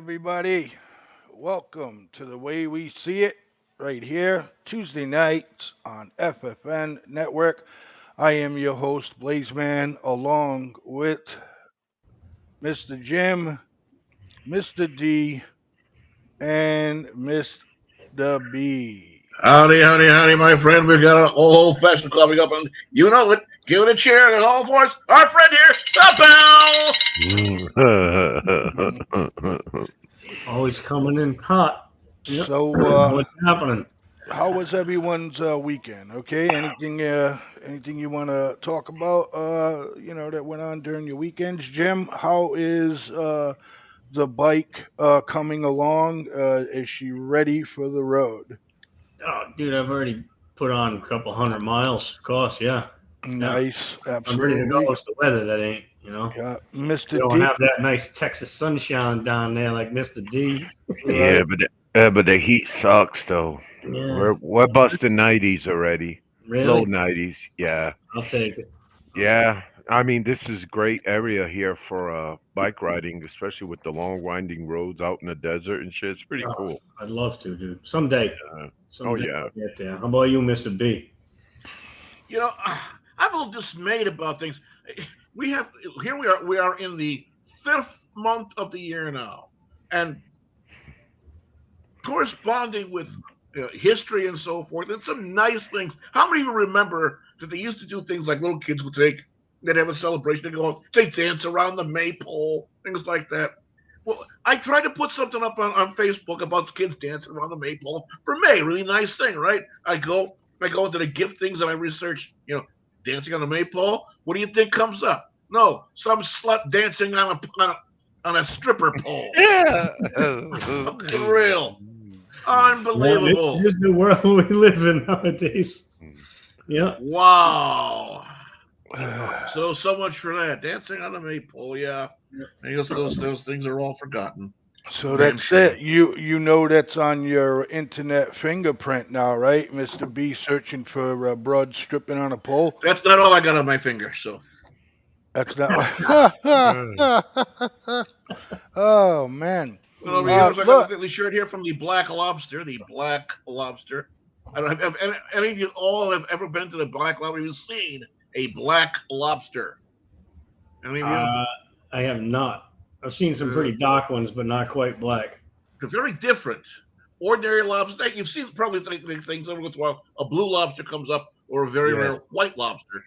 everybody. Welcome to The Way We See It, right here, Tuesday nights on FFN Network. I am your host, Blazeman, along with Mr. Jim, Mr. D, and Mr. B. Howdy, howdy, howdy, my friend. We've got an old-fashioned coffee up, and you know it. Give it a cheer. And all for us, our friend here, the Bell. Always coming in hot. Yep. So, What's happening? how was everyone's weekend? Okay, anything you want to talk about? That went on during your weekends, Jim. How is the bike coming along? Is she ready for the road? Oh, dude, I've already put on a couple hundred miles. Of course, yeah. Yeah. Nice, I'm ready to go. absolutely. It's the weather that ain't. Yeah, We Mr. don't D. have that nice Texas sunshine down there like Mr. D. Right. but the heat sucks though. Yeah. We're busting 90s already, low Really? 90s. Yeah, I'll take it. yeah. I mean, this is great area here for bike riding, especially with the long winding roads out in the desert and shit. It's pretty Oh, cool. I'd love to, dude. Someday. Uh, oh Someday yeah. I'll get there. How about you, Mr. B? You know, I'm a little dismayed about things. We have here we are. We are in the fifth month of the year now, and corresponding with history and so forth, and some nice things. How many of you remember that they used to do things like little kids would take? They'd have a celebration. They go, they dance around the maypole, things like that. Well, I tried to put something up on Facebook about kids dancing around the maypole for May. Really nice thing, right? I go into the gift things and I research, dancing on the maypole. What do you think comes up? No, some slut dancing on a stripper pole. Yeah. Fucking real, Well, it unbelievable. is the world we live in nowadays. Yeah. Wow. So much for that. Dancing on the maypole, yeah. I guess those things are all forgotten. So Damn that's shame. it. You know that's on your internet fingerprint now, right, Mr. B? Searching for broad stripping on a pole. That's not all I got on my finger. So That's not. Oh man. over here, I got Look. the shirt here from the Black Lobster. The Black Lobster. I don't have any of you all have ever been to the Black Lobster. You've seen a Black Lobster. Any of you? Uh, I have not. I've seen some Uh, pretty dark ones, but not quite black. They're very different. Ordinary lobster. You've seen probably things every once in a while. A blue lobster comes up, or a very Yeah. rare white lobster.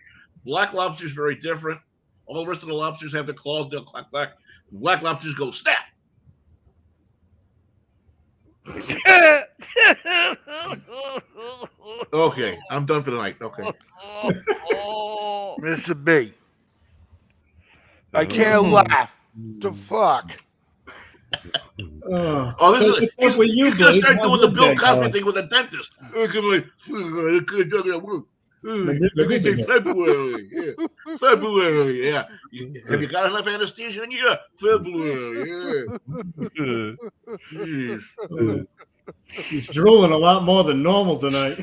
Black lobster is very different. All the rest of the lobsters have their claws. They'll clack clack. Black lobsters go snap. Okay, I'm done for the night. Okay. Mr. B, I can't Mm. laugh. The fuck? Oh, So what's up with you, he's gonna Blaze? start How's doing the your Bill day Cosby going? thing with a dentist. This is February. Yeah. February. Yeah. Have you got enough anesthesia in you? February. Yeah. Jeez. He's drooling a lot more than normal tonight.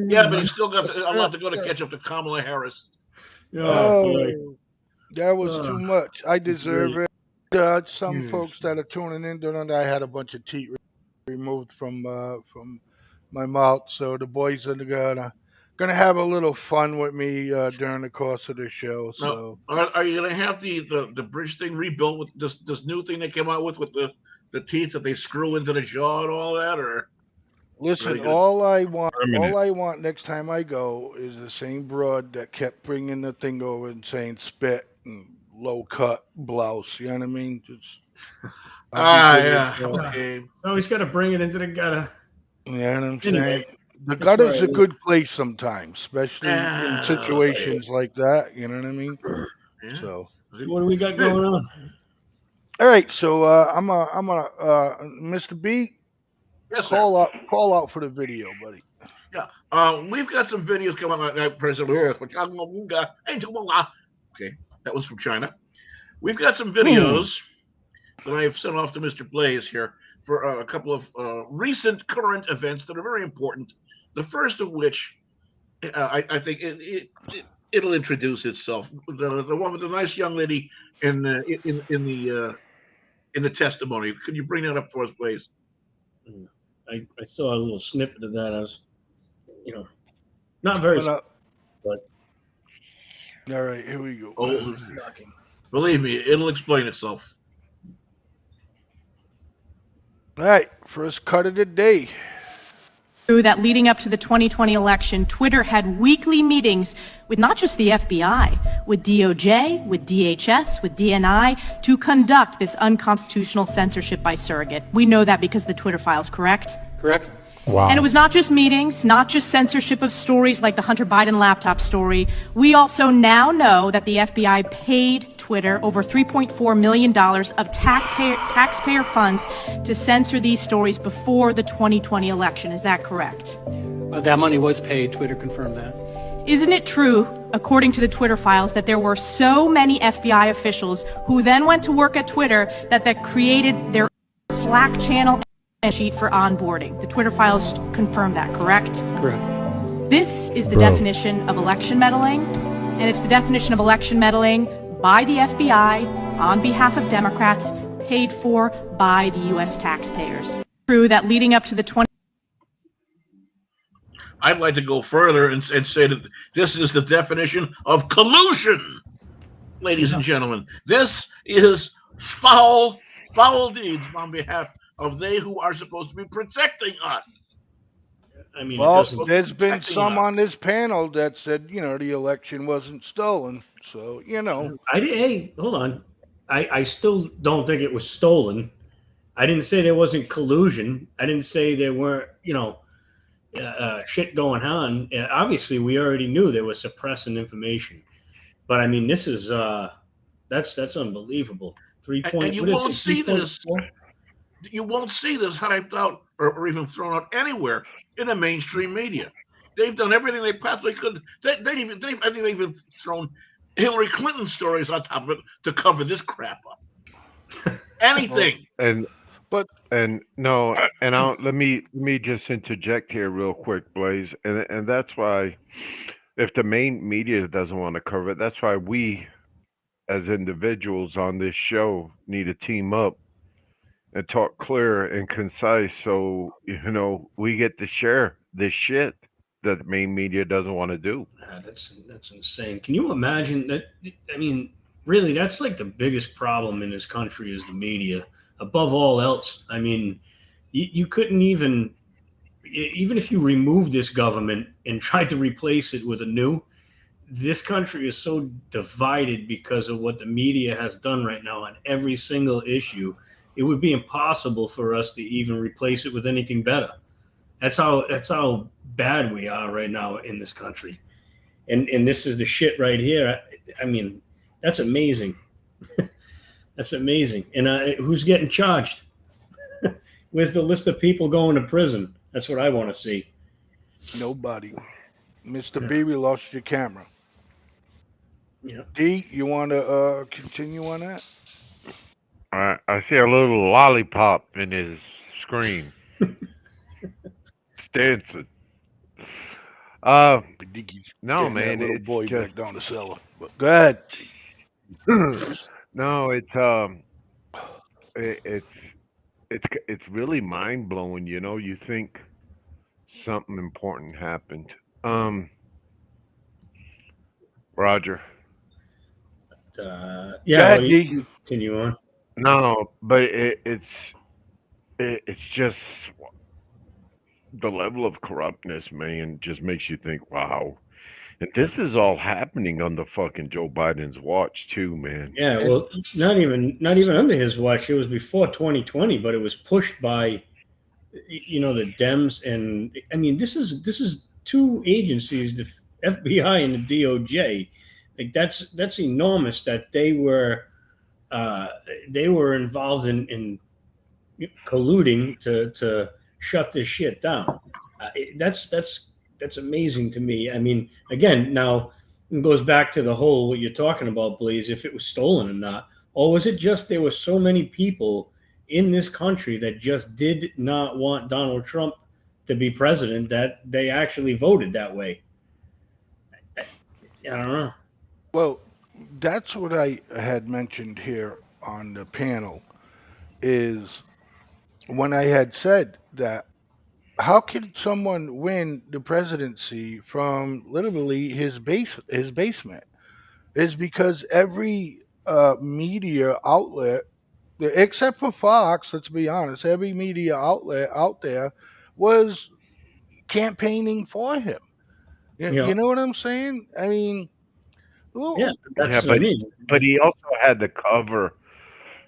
Yeah, but he's still got a lot to go to catch up to Kamala Harris. Oh, boy. Oh, that was too much. I deserve it. Some Yes. folks that are tuning in don't know I had a bunch of teeth removed from my mouth, so the boys are gonna have a little fun with me during the course of the show. Now, So are you gonna have the bridge thing rebuilt with this new thing they came out with the teeth that they screw into the jaw and all that, or listen, really good? all I want next time I go is the same broad that kept bringing the thing over and saying spit and low cut blouse. You know what I mean? I'll be good Yeah. with that. Okay. So he's got to bring it into the gutter. You know what I'm saying? Anyway, The that's gutter's a right. good place sometimes, especially in Ah, situations like that. You know what I mean? yeah. So, So what do we got going on? all right. So I'm a Mr. B, Yes, sir. call out for the video, buddy. Yeah. We've got some videos coming on that President. Okay, that was from China. We've got some videos that I've sent off to Mr. Blaze here for a couple of recent current events that are very important. The first of which, I think it'll introduce itself. The one with the nice young lady in the in the testimony. Could you bring that up for us, please? I saw a little snippet of that. I was, you know, not very, Coming up. but All right, here we go. Oh, shocking. believe me, it'll explain itself. All right, first cut of the day. That leading up to the 2020 election, Twitter had weekly meetings with not just the FBI, with DOJ, with DHS, with DNI, to conduct this unconstitutional censorship by surrogate. We know that because of the Twitter files, correct? Correct. Wow. And it was not just meetings, not just censorship of stories like the Hunter Biden laptop story. We also now know that the FBI paid Twitter over $3.4 million of taxpayer funds to censor these stories before the 2020 election. Is that correct? That money was paid. Twitter confirmed that. Isn't it true, according to the Twitter files, that there were so many FBI officials who then went to work at Twitter that created their Slack channel sheet for onboarding? The Twitter files confirm that, correct? Correct. This is the definition of election meddling, and it's the definition of election meddling by the FBI on behalf of Democrats, paid for by the U.S. taxpayers. True that leading up to the 20. I'd like to go further and say that this is the definition of collusion, ladies and gentlemen. This is foul deeds on behalf of they who are supposed to be protecting us. I mean, Well, there's been some on this panel that said, the election wasn't stolen. So, Hey, hold on. I still don't think it was stolen. I didn't say there wasn't collusion. I didn't say there weren't, shit going on. Obviously, we already knew they were suppressing information. But I mean, this is that's unbelievable. 3 point. And you won't see this. You won't see this hyped out or even thrown out anywhere in the mainstream media. They've done everything they possibly could. I think they've even thrown Hillary Clinton stories on top of it to cover this crap up. Anything. Let me just interject here real quick, Blaze, and that's why if the main media doesn't want to cover it, that's why we as individuals on this show need to team up and talk clear and concise so we get to share this shit that the main media doesn't want to do. That's insane. Can you imagine that? I mean, really, that's like the biggest problem in this country is the media. Above all else, I mean, you couldn't even if you remove this government and tried to replace it with a new, this country is so divided because of what the media has done right now on every single issue. It would be impossible for us to even replace it with anything better. That's how bad we are right now in this country. And this is the shit right here. I mean, that's amazing. That's amazing. And who's getting charged? Where's the list of people going to prison? That's what I want to see. Nobody. Mr. B, we lost your camera. Yeah. D, you want to continue on that? I see a little lollipop in his screen. It's dancing. No, man, that little it's boy just back down the cellar. But go ahead. No, it's really mind blowing. You think something important happened. Roger. Yeah. You continue on. No, but it's just the level of corruptness, man, just makes you think, wow. And this is all happening under fucking Joe Biden's watch too, man. Yeah, well, not even under his watch. It was before 2020, but it was pushed by the Dems, and I mean this is two agencies, the FBI and the DOJ. Like that's enormous that they were involved in colluding to shut this shit down. That's amazing to me. I mean, again, now it goes back to the whole what you're talking about, Blaze, if it was stolen or not. Or was it just there were so many people in this country that just did not want Donald Trump to be president that they actually voted that way? I don't know. Well, that's what I had mentioned here on the panel. is when I had said that how could someone win the presidency from literally his basement? Is because every media outlet, except for Fox, let's be honest, every media outlet out there was campaigning for him. Yeah, You know what I'm saying? I mean, yeah, well, Yeah, that's what I mean. but he also had the cover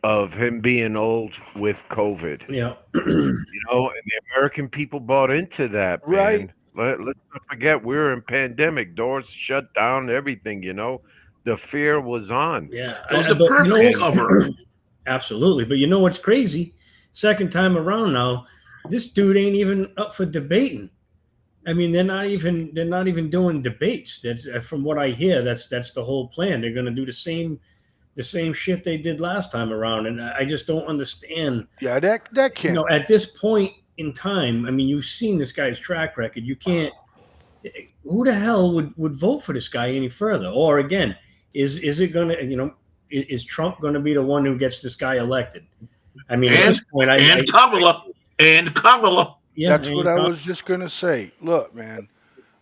of him being old with COVID. Yeah, And the American people bought into that, right? man. Let's not forget we were in pandemic, doors shut down, everything. The fear was on, yeah. It was the But you know perfect what? and cover. Absolutely. But you know what's crazy? Second time around now, this dude ain't even up for debating. I mean, they're not even doing debates. That's from what I hear. That's the whole plan. They're going to do the same shit they did last time around, and I just don't understand. Yeah, that can't. At this point in time, I mean, you've seen this guy's track record. You can't. Who the hell would vote for this guy any further? Or again, is it going to? Is Trump going to be the one who gets this guy elected? I mean, at this And point, and Kamala. And Kamala. yeah, That's what I was just gonna say. Look, man,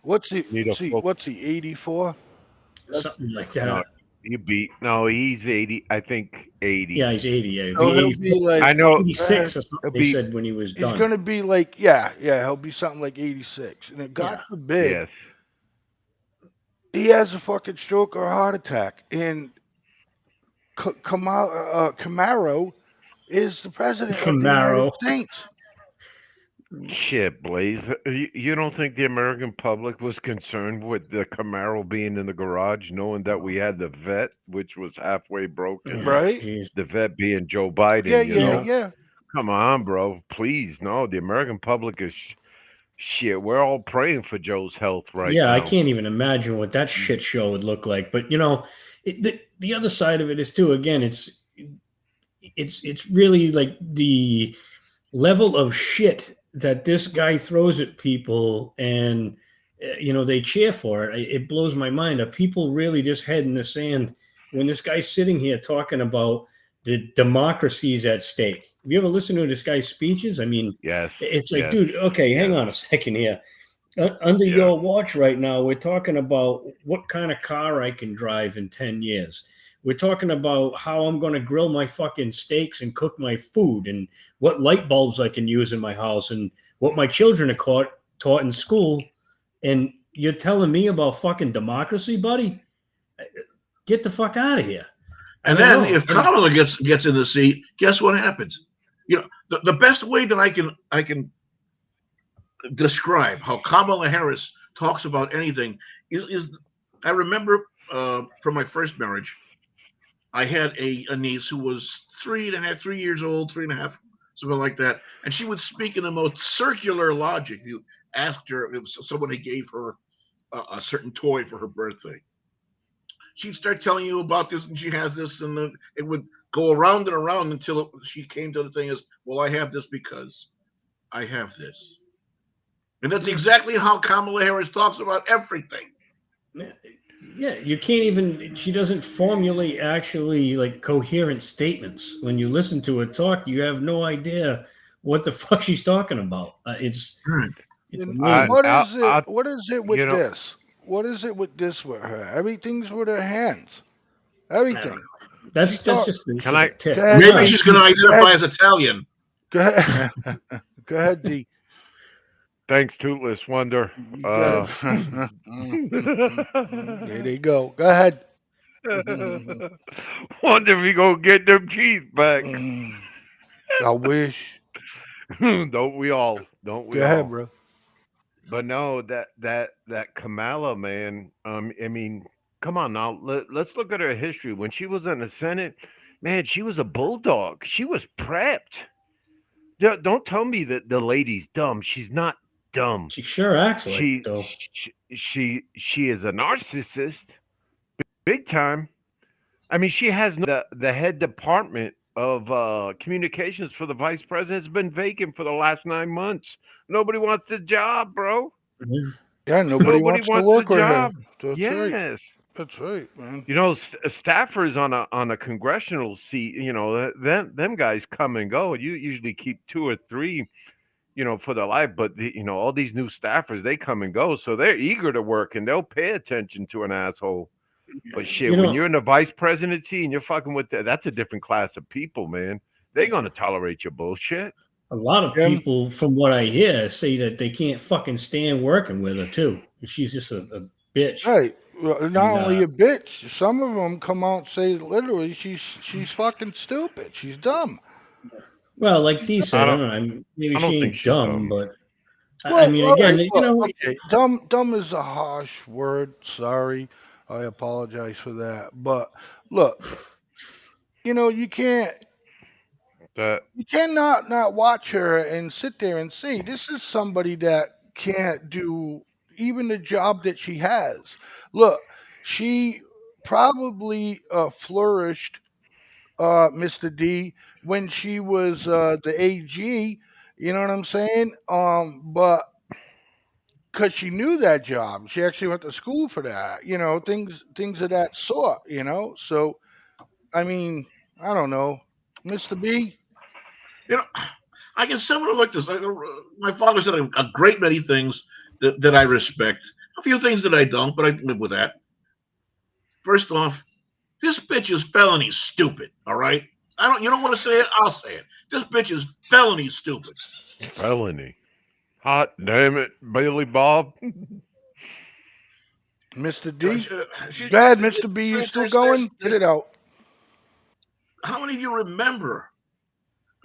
what's he? need a full. What's he? 84. something like No, that. no, he's 80. I think 80. Yeah, he's 80. Yeah, he'll So be he'll 84, be like, I know 86 or something. it'll They be said when he was he's done. gonna be like, yeah, he'll be something like 86. And then God Yeah. forbid yes. he has a fucking stroke or a heart attack, and Camaro is the president of the United Camaro. States. Shit, Blaze. You don't think the American public was concerned with the Camaro being in the garage, knowing that we had the vet, which was halfway broken? Right? Jeez. The vet being Joe Yeah, Biden, yeah, Yeah. yeah. Come on, bro. Please, no. The American public is shit. We're all praying for Joe's health right Yeah, I now. can't even imagine what that shit show would look like. But the other side of it is too. Again, it's really like the level of shit that this guy throws at people, and they cheer for it. It blows my mind. Are people really just head in the sand when this guy's sitting here talking about the democracy's at stake? Have you ever listened to this guy's speeches? I mean, Yes. it's like, Yes. dude, okay, hang Yes. on a second here. Under Yeah. your watch right now, we're talking about what kind of car I can drive in 10 years. We're talking about how I'm going to grill my fucking steaks and cook my food, and what light bulbs I can use in my house, and what my children are taught in school. And you're telling me about fucking democracy, buddy? Get the fuck out of here. I And don't then know. if Kamala gets in the seat, guess what happens? The best way that I can describe how Kamala Harris talks about anything is I remember from my first marriage, I had a niece who was 3 years old, 3.5, something like that, and she would speak in the most circular logic. You asked her if somebody gave her a certain toy for her birthday. She'd start telling you about this, and she has this, and then it would go around and around until she came to the thing is, well, I have this because I have this. And that's exactly how Kamala Harris talks about everything. Yeah, you can't even. She doesn't formulate actually like coherent statements. When you listen to her talk, you have no idea what the fuck she's talking about. It's And amazing. what is it with you know, this? What is it with this with her? Everything's with her hands. I don't Everything. know. That's just a Can I- tip. Go ahead, Maybe no. she's going to identify as Italian. Go ahead. Go ahead, D. Thanks, Toothless Wonder. Go ahead. There they go. Go ahead. Wonder if we gonna get them teeth back. I wish. Don't we all? Don't we Go ahead, all? bro. But no, that Kamala, man. I mean, come on now. Let's look at her history. When she was in the Senate, man, she was a bulldog. She was prepped. Don't tell me that the lady's dumb. She's not dumb. She sure acts like She it, though. she is a narcissist, big time. I mean, she has the head department of communications for the vice president has been vacant for the last 9 months. Nobody wants the job, bro. Yeah. Yeah, nobody Nobody wants to wants the work with her. job. That's right. Yes. That's right, man. Staffers on a congressional seat, them guys come and go. You usually keep two or three, for their life. But all these new staffers, they come and go, so they're eager to work and they'll pay attention to an asshole. But shit, You when know, you're in the vice presidency and you're fucking with that's a different class of people, man. They're gonna tolerate your bullshit. a lot of Jim? people, from what I hear, say that they can't fucking stand working with her too. She's just a bitch. Right. Well, not And only a bitch, some of them come out and say literally she's fucking stupid. She's dumb. well, like Dee I said, I don't. don't know. Maybe I she don't think ain't she's dumb, dumb. but I Well, mean, all right, again, look, okay. Dumb is a harsh word. Sorry. I apologize for that. But look, you can't That you cannot not watch her and sit there and see this is somebody that can't do even the job that she has. Look, she probably flourished, Mr. D, when she was the AG. You know what I'm saying? But because she knew that job, she actually went to school for that. Things of that sort. So I mean, I don't know, Mr. B. You know, I can sum it up like this. My father said a great many things that I respect. A few things that I don't, but I live with that. First off, this bitch is felony stupid. All right. I don't. You don't want to say it? I'll say it. This bitch is felony stupid. felony. Hot damn it, Bailey Bob. Mr. You know, D. she, Go ahead, Mr. B. You still there's, going? Get it out. how many of you remember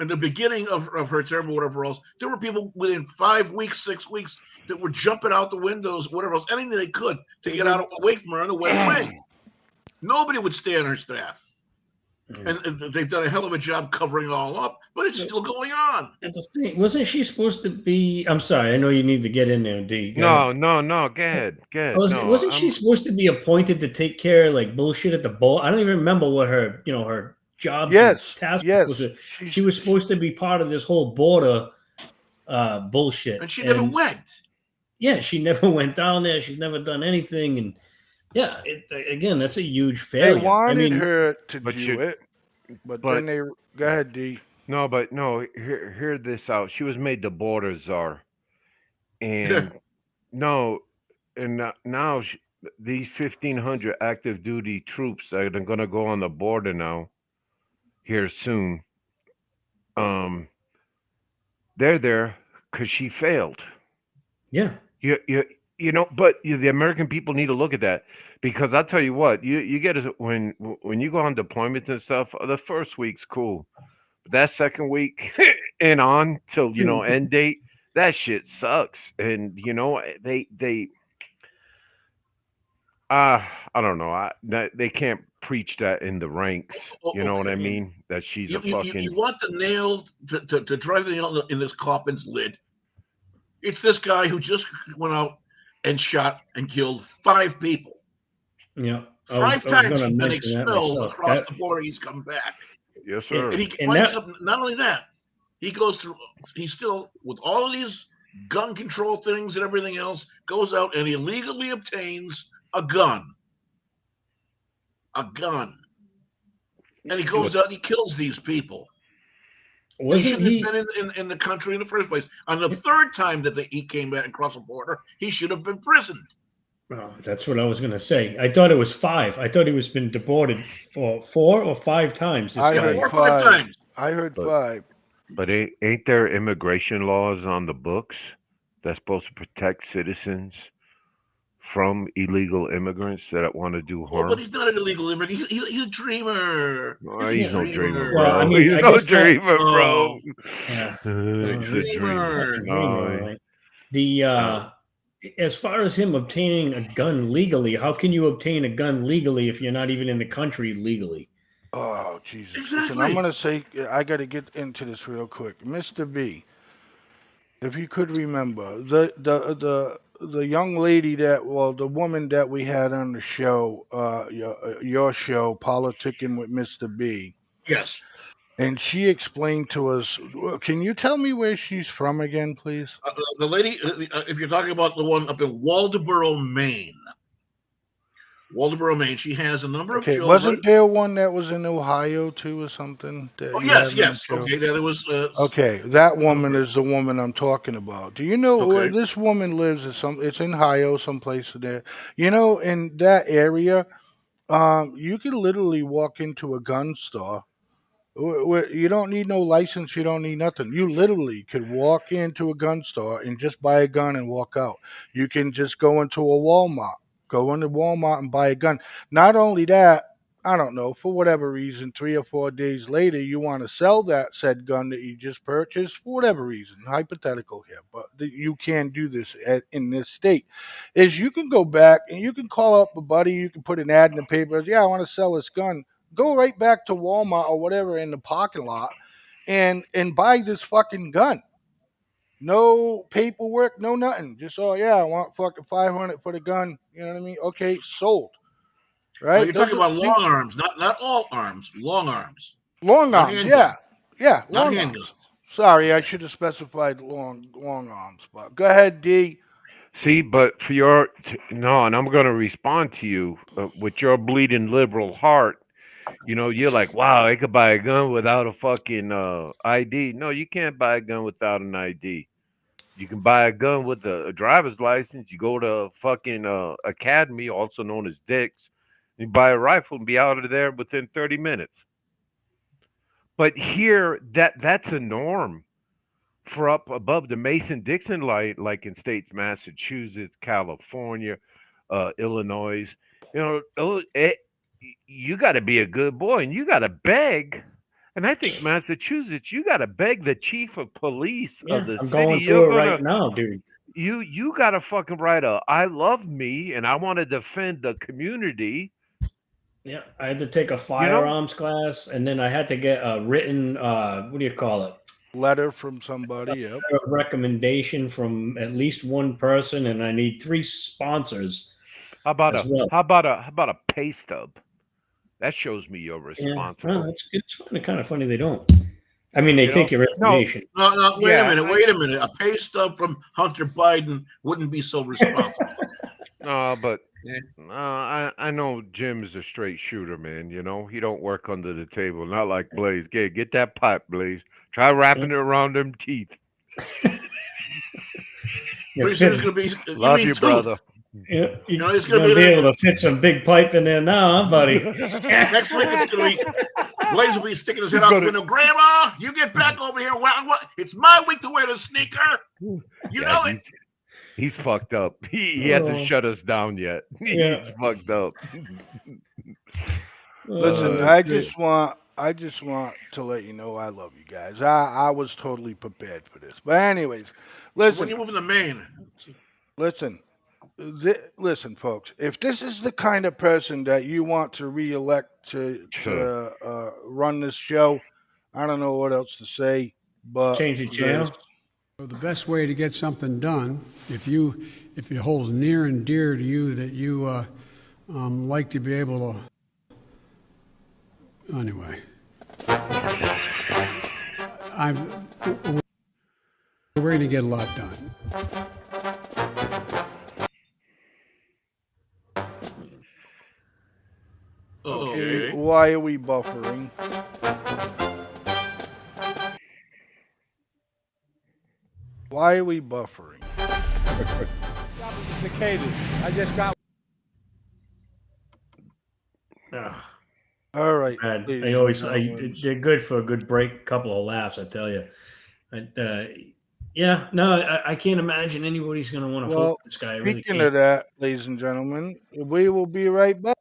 in the beginning of her term or whatever else, there were people within 5 weeks, 6 weeks that were jumping out the windows, whatever else, anything they could to get out away from her and away away. Nobody would stay on her staff. And they've done a hell of a job covering it all up, but it's still going on. at the same, wasn't she supposed to be? I'm sorry, I know you need to get in there, D. Go ahead. No. Go ahead. No, Wasn't she supposed to be appointed to take care of like bullshit at the bowl? I don't even remember what her jobs and Yes, tasks were supposed yes. to. She was supposed to be part of this whole border bullshit, And she never went. yeah, she never went down there. She's never done anything, and yeah, again, that's a huge They failure. I wanted mean, her to But do it, but but then they go ahead, D. no, but no. Hear this out. She was made the border czar, and no, and now these 1,500 active duty troops that are going to go on the border now here soon. Um, they're there because she failed. yeah, But the American people need to look at that because I'll tell you what, you get when you go on deployments and stuff. The first week's cool, but that second week and on till end date, that shit sucks. And they I don't know. They can't preach that in the ranks. You know what I Okay. mean? That she's a You fucking want the nail to drive the nail in this coffin's lid. It's this guy who just went out and shot and killed 5 people. yeah. I Five was times going to he's been mention that expelled myself. across the border. He's come back. yes, And, sir. And he and winds that up, not only that, he goes through, he's still, with all of these gun control things and everything else, goes out and illegally obtains a gun. A gun. And he goes out and he kills these people. And he wasn't shouldn't he? have been in the country in the first place. On the third time that he came back across the border, he should have been imprisoned. Oh, that's what I was going to say. I thought it was 5. I thought he was been deported for 4 or 5 times. This I Yeah, guy. heard 4 or 5 5. times. I heard But 5. but ain't there immigration laws on the books that's supposed to protect citizens from illegal immigrants that want to do Oh, but harm? he's not an illegal immigrant. He's a dreamer. Oh, He's he's a no Yeah. dreamer, dreamer. Well, I bro. mean, He's I no guess that. dreamer, bro. Oh, Yeah. a It's a dream. dreamer. Dreamer, all Oh, right. The as far as him obtaining a gun legally, how can you obtain a gun legally if you're not even in the country legally? Oh, Jesus. Listen, I'm Exactly. gonna say I gotta get into this real quick. Mr. B, if you could remember the young lady the woman that we had on the show, your show, politicking with Mr. B, Yes. and she explained to us. Can you tell me where she's from again, please? The lady, if you're talking about the one up in Waldoboro, Maine, Waldoboro, Maine. She has a number of Okay, children. wasn't there one that was in Ohio too or something Oh that you yes, had on the yes. show? Okay, there was Okay, that woman number. is the woman I'm talking about. Do you know where Okay, this woman lives? It's in Ohio, someplace there. You know, in that area, you can literally walk into a gun store where you don't need no license, you don't need nothing. You literally could walk into a gun store and just buy a gun and walk out. You can just go into a Walmart, go into Walmart and buy a gun. Not only that, I don't know, for whatever reason, 3 or 4 days later, you want to sell that said gun that you just purchased for whatever reason, hypothetical here, but you can do this in this state. Is you can go back and you can call up a buddy, you can put an ad in the paper, yeah, I want to sell this gun, go right back to Walmart or whatever in the parking lot and buy this fucking gun. No paperwork, no nothing. Just oh yeah, I want fucking 500 for the gun. You know what I mean? Okay, sold. oh, Right? you're talking Those are about these long arms, not all arms, long arms, long not arms. Yeah, handguns, yeah, not long handguns. arms. Sorry, I Okay. should have specified long arms. But go ahead, D. See, but for your no, and I'm going to respond to you with your bleeding liberal heart. You know, you're like, wow, I could buy a gun without a fucking ID. No, you can't buy a gun without an ID. You can buy a gun with a driver's license. You go to fucking academy, also known as Dick's. You buy a rifle and be out of there within 30 minutes. But here, that's a norm for up above the Mason-Dixon line, like in states Massachusetts, California, Illinois. You know, you got to be a good boy and you got to beg. And I think Massachusetts, you got to beg the chief of police of Yeah, the I'm city. going through it right now, dude. You got to fucking write a I love me and I want to defend the community. Yeah, I had to take a You know, firearms class, and then I had to get a written what do you call it? Letter from somebody. Yep. A recommendation from at least one person, and I need 3 sponsors as well. how about a pay stub? That shows me you're Yeah, well, responsible. it's kind of funny they don't. I mean, they You know? take your No, information. No, no, wait a yeah, minute, wait a minute. A pay stub from Hunter Biden wouldn't be so responsible. but Yeah. I know Jim is a straight shooter, man. You know, he don't work under the table, not like Blaze. Get that pipe, Blaze. Try wrapping it around them teeth. You Pretty soon fit, it's gonna be. You Love mean you, tooth? brother. you, You know, it's you're gonna gonna be be like able to fit some big pipe in there now, huh, buddy? next week. It's gonna be Blaze will be sticking his head He's out the gonna, window. Grandma, you get back over here. What? It's my week to wear the sneaker. You yeah, know it. he's fucked up. He hasn't Oh, shut us down yet. yeah. He's fucked up. Listen, That's great. I just want to let you know I love you guys. I was totally prepared for this. But anyways, So when listen, you moving to Maine, listen. Listen, folks. If this is the kind of person that you want to reelect Sure. to run this show, I don't know what else to say. But Change the this, channel. So the best way to get something done, if it holds near and dear to you that you like to be able to, anyway, I'm, we're going to get a lot done. okay, okay. why are we buffering? Why are we buffering? Cicadas. I just got. Ugh, All right, man, ladies I and always gentlemen. they're good for a good break, couple of laughs. I tell you. But, yeah, no, I can't imagine anybody's going to want to vote Well, for this guy. I really speaking can't. of that, ladies and gentlemen, we will be right back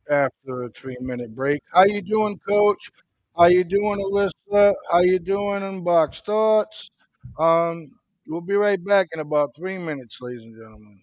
after a 3 minute break. How you doing, Coach? How you doing, Alyssa? How you doing, Unbox Thoughts? We'll be right back in about 3 minutes, ladies and gentlemen.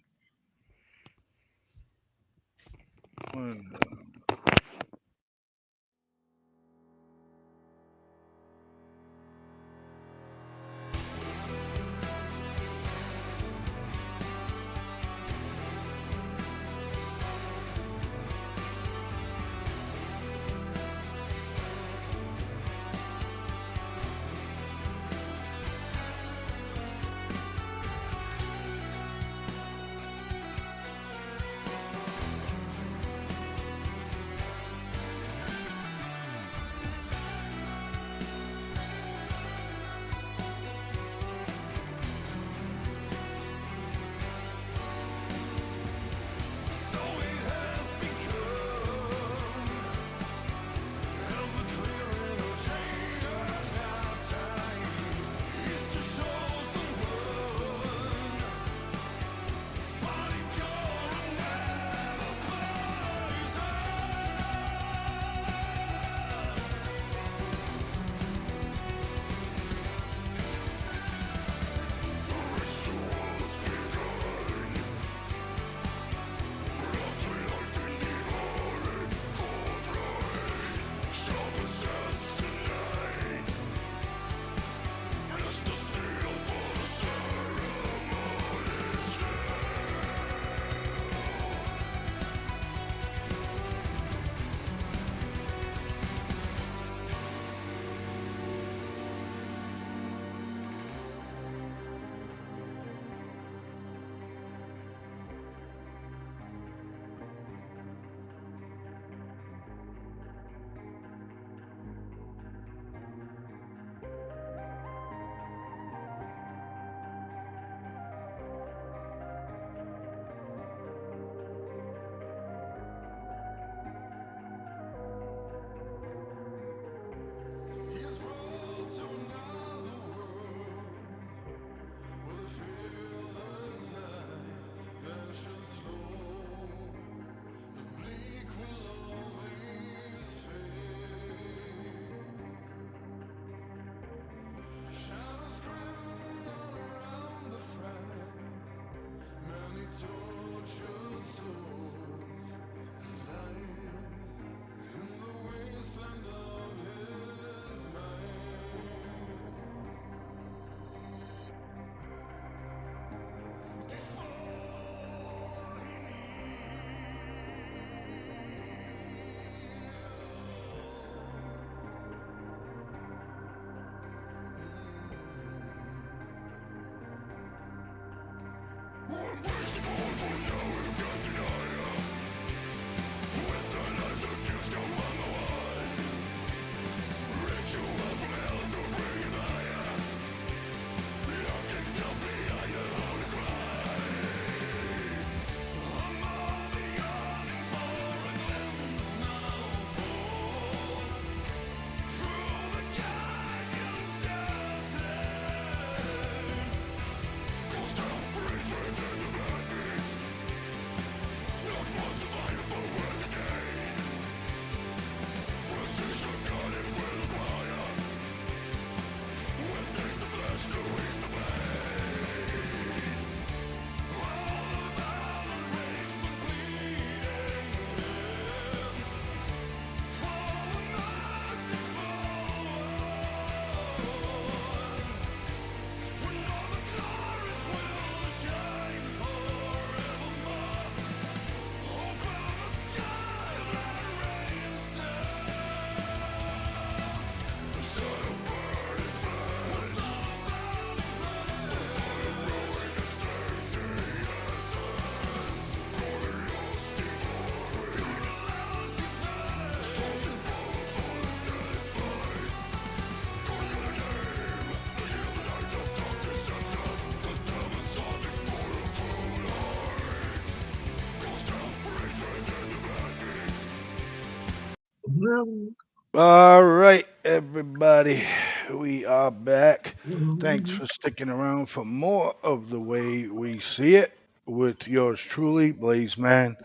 All right, everybody, we are back. Thanks for sticking around for more of the way we see it with yours truly, Blaze Man,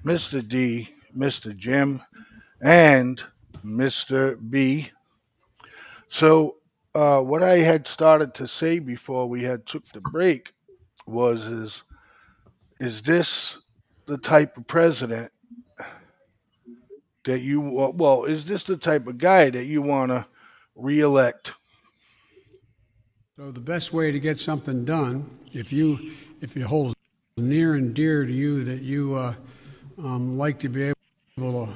Mr. D, Mr. Jim, and Mr. B. So, what I had started to say before we had took the break was, is this the type of president that you well, is this the type of guy that you want to reelect? So the best way to get something done, if you hold near and dear to you that you like to be able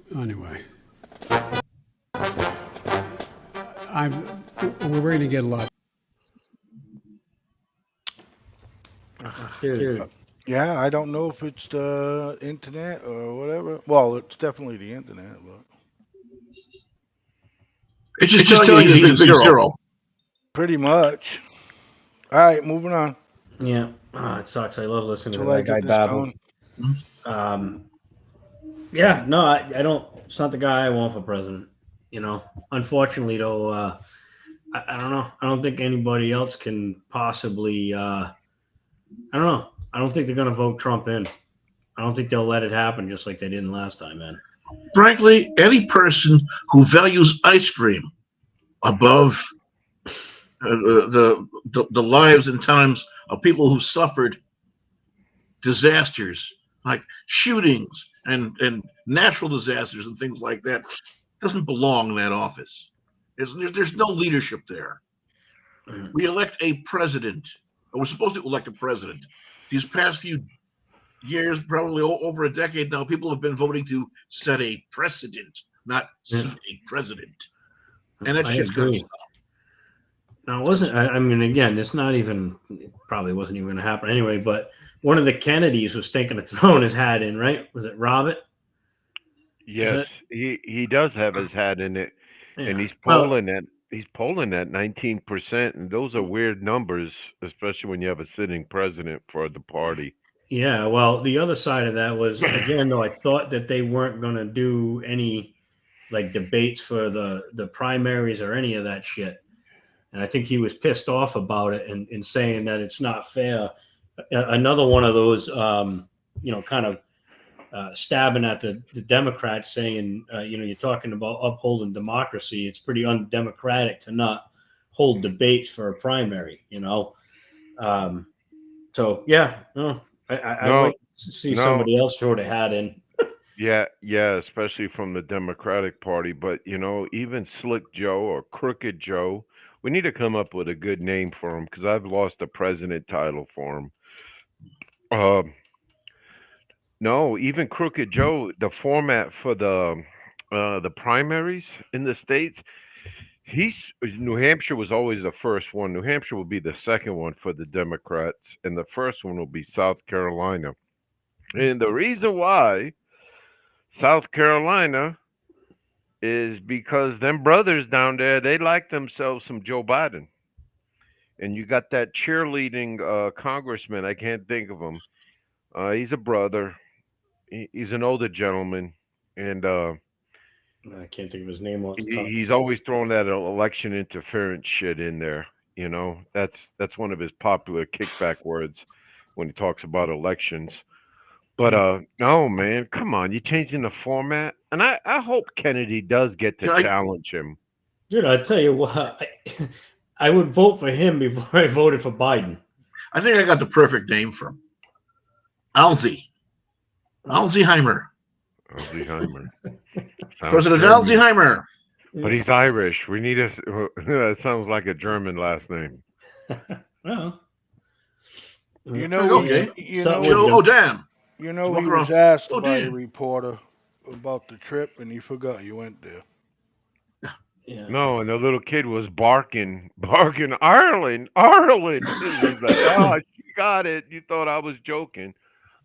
to, anyway, we're going to get a lot. Dude. Yeah, I don't know if it's the internet or whatever. Well, it's definitely the internet, but It's just telling you it's big zero. pretty much. All right, moving on Yeah. It sucks. I love listening to till I that guy get this babble. going. Yeah, no, I don't. It's not the guy I want for president. You know, unfortunately, though, I don't know. I don't think anybody else can possibly. I don't know. I don't think they're going to vote Trump in. I don't think they'll let it happen just like they didn't last time, man. Frankly, any person who values ice cream above the lives and times of people who suffered disasters like shootings and natural disasters and things like that doesn't belong in that office. There's no leadership there. We elect a president, or we're supposed to elect a president. These past few years, probably over a decade now, people have been voting to set a precedent, not seat a president. And that shit's going to stop. Now, it wasn't. I mean, again, it's not even. It probably wasn't even going to happen anyway. But one of the Kennedys was thinking of throwing his hat in, right? Was it Robert? Yes, he does have his hat in it, Yeah. and he's polling at 19%, and those are weird numbers, especially when you have a sitting president for the party. Yeah. Well, the other side of that was again, though, I thought that they weren't going to do any like debates for the primaries or any of that shit. And I think he was pissed off about it and saying that it's not fair. Another one of those, kind of stabbing at the Democrats, saying, you're talking about upholding democracy. It's pretty undemocratic to not hold debates for a primary, So, yeah, I'd like to see somebody else throw the hat in. Yeah, especially from the Democratic Party. But, even Slick Joe or Crooked Joe, we need to come up with a good name for him because I've lost the president title for him. No, even Crooked Joe, the format for the primaries in the states, New Hampshire was always the first one. New Hampshire will be the second one for the Democrats, and the first one will be South Carolina. And the reason why South Carolina is because them brothers down there, they like themselves some Joe Biden. And you got that cheerleading congressman. I can't think of him. He's a brother. He's an older gentleman, and I can't think of his name off the top. he's always throwing that election interference shit in there. You know, that's one of his popular kickback words when he talks about elections. But no, man, come on, you're changing the format, and I hope Kennedy does get to Yeah, challenge him. Dude, I tell you what, I would vote for him before I voted for Biden. I think I got the perfect name for him. Alzi. Alzheimer. Alzheimer. President Alzheimer. But he's Irish. We need a. That sounds like a German last name. Well, You know, Okay. you So- know, Joe, oh, damn. you know, Walk he was around. asked Oh, by a damn. reporter about the trip, and he forgot you went there. yeah. No, and the little kid was barking, Ireland, Ireland. He's like, oh, she got it. You thought I was joking.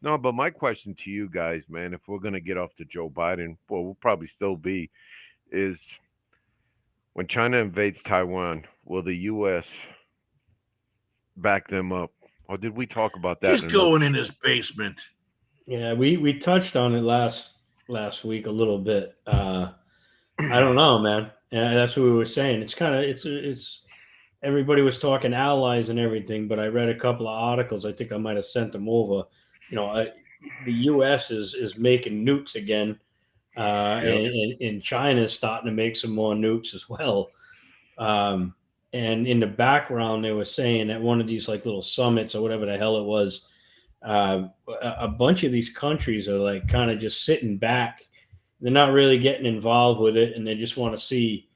No, but my question to you guys, man, if we're gonna get off to Joe Biden, well, we'll probably still be, is when China invades Taiwan, will the U.S. back them up, or did we talk about that? He's going in his basement. Yeah, we touched on it last week a little bit. I don't know, man. Yeah, that's what we were saying. It's kind of it's everybody was talking allies and everything, but I read a couple of articles. I think I might have sent them over. The U.S. is making nukes again, and China is starting to make some more nukes as well. And in the background, they were saying at one of these like little summits or whatever the hell it was, a bunch of these countries are like kind of just sitting back. They're not really getting involved with it, and they just want to see,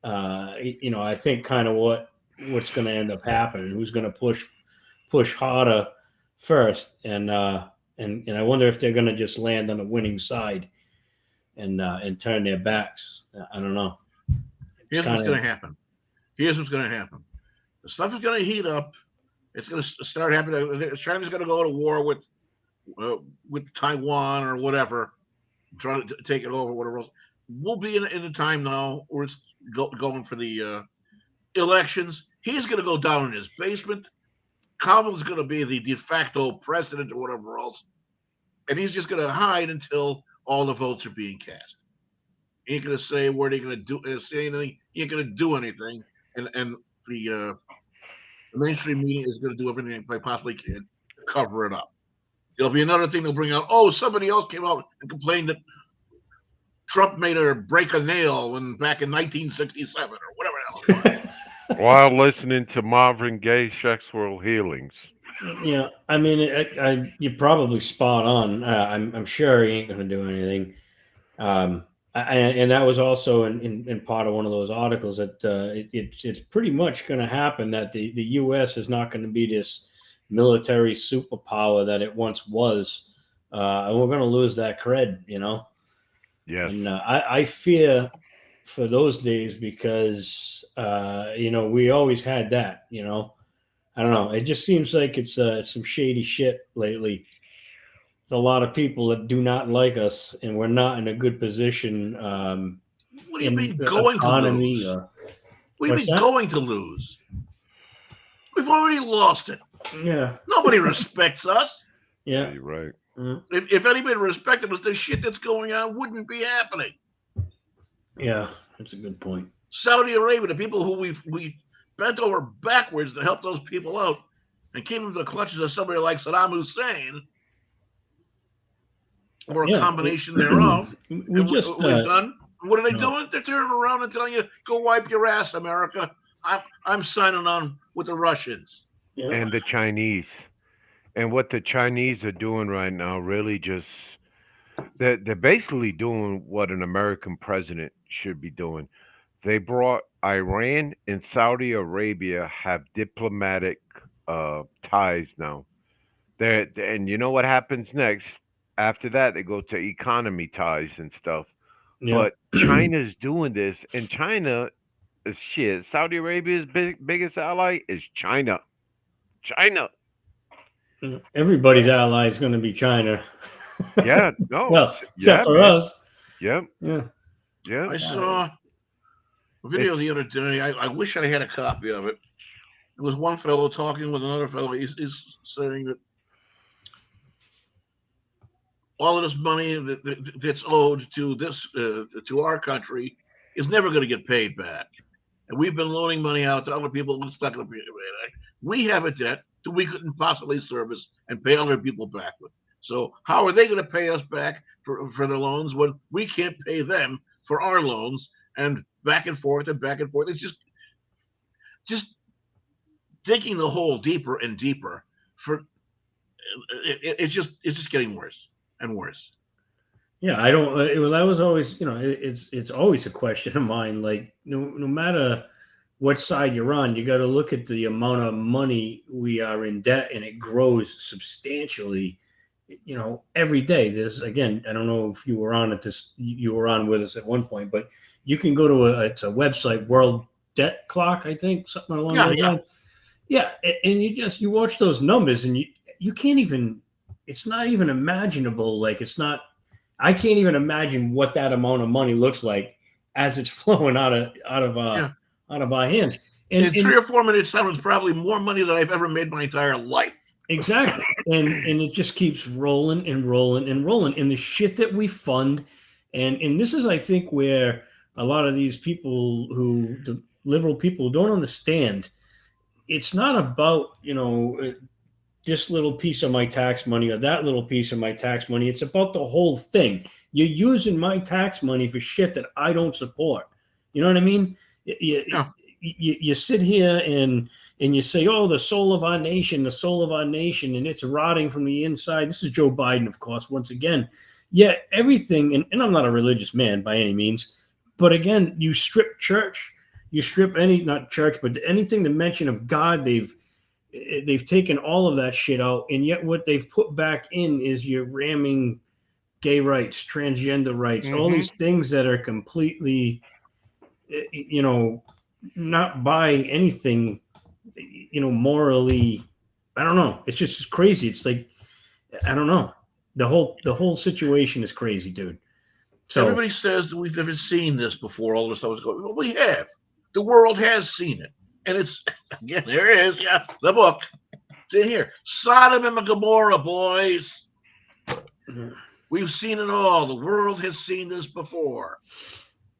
I think kind of what's going to end up happening, who's going to push harder first, and I wonder if they're going to just land on the winning side and turn their backs. I don't know. Here's what's going to happen. Here's what's going to happen. The stuff is going to heat up. It's going to start happening. China's going to go to war with Taiwan or whatever, trying to take it over, whatever else. We'll be in a time now where it's going for the elections. He's going to go down in his basement. Kamala's going to be the de facto president or whatever else. And he's just going to hide until all the votes are being cast. He ain't going to say where they're going to say anything. He ain't going to do anything. And the mainstream media is going to do everything they possibly can to cover it up. There'll be another thing they'll bring out. Oh, somebody else came out and complained that Trump made her break a nail back in 1967 or whatever else. While listening to Marvin Gaye's Sexual Healings. Yeah, I mean, you're probably spot on. I'm sure he ain't going to do anything. And that was also in part of one of those articles that it's pretty much going to happen that the U.S. is not going to be this military superpower that it once was, and we're going to lose that cred, Yes. And I fear for those days because we always had that. I don't know. It just seems like it's some shady shit lately. There's a lot of people that do not like us, and we're not in a good position. What do you mean going to lose? What do you mean going to lose? We've already lost it. Yeah. Nobody respects us. Yeah. You're right. Mm-hmm. If anybody respected us, the shit that's going on wouldn't be happening. Yeah, that's a good point. Saudi Arabia, the people who we bent over backwards to help those people out and keep them in the clutches of somebody like Saddam Hussein, or a combination thereof. We've done. What are they doing? They're turning around and telling you, "Go wipe your ass, America." I'm signing on with the Russians and the Chinese. And what the Chinese are doing right now, really just they're basically doing what an American president should be doing. They brought Iran and Saudi Arabia have diplomatic ties now. And you know what happens next? After that, they go to economy ties and stuff. Yeah. But China's doing this, and China Shit, Saudi Arabia's biggest ally is China. China. Everybody's ally is going to be China. Yeah, no, Well, except yeah, for man. us. Yep, Yeah. yep. I Uh, saw a video It's the other day. I wish I had a copy of it. It was one fellow talking with another fellow. He's saying that all of this money that's owed to this to our country is never going to get paid back. And we've been loaning money out to other people. It's not going to be paid back. We have a debt that we couldn't possibly service and pay other people back with. So how are they going to pay us back for the loans when we can't pay them for our loans? And back and forth and back and forth. It's just digging the hole deeper and deeper. For it's just getting worse and worse. yeah, I don't. Well, that was always, it's always a question of mine. Like, no matter what side you're on, you got to look at the amount of money we are in debt, and it grows substantially. Every day. There's, again, I don't know if you were on at this, you were on with us at one point, but you can go to it's a website, World Debt Clock, I think, something along Yeah, those yeah. lines. Yeah, and you watch those numbers, and you can't even. It's not even imaginable. Like, it's not. I can't even imagine what that amount of money looks like as it's flowing Yeah. out of our hands. And In 3 or 4 minutes, that was probably more money than I've ever made my entire life. exactly. And it just keeps rolling and rolling and rolling. And the shit that we fund, and this is, I think, where a lot of these people, the liberal people, don't understand. It's not about, this little piece of my tax money or that little piece of my tax money. It's about the whole thing. You're using my tax money for shit that I don't support. You know what I mean? Yeah. You sit here and you say, "Oh, the soul of our nation, the soul of our nation," and it's rotting from the inside. This is Joe Biden, of course, once again. Yeah, everything, and I'm not a religious man by any means, but again, you strip church, you strip any, not church, but anything to mention of God, they've taken all of that shit out, and yet what they've put back in is you're ramming gay rights, transgender rights, all Mm-hmm. these things that are completely, you know, not by anything, morally. I don't know. It's just crazy. It's like, I don't know. The whole situation is crazy, dude. So Everybody says that we've never seen this before. All this stuff is going. Well, we have. The world has seen it, and it's again. There it is. Yeah, the book. It's in here. Sodom and Gomorrah, boys. We've seen it all. The world has seen this before.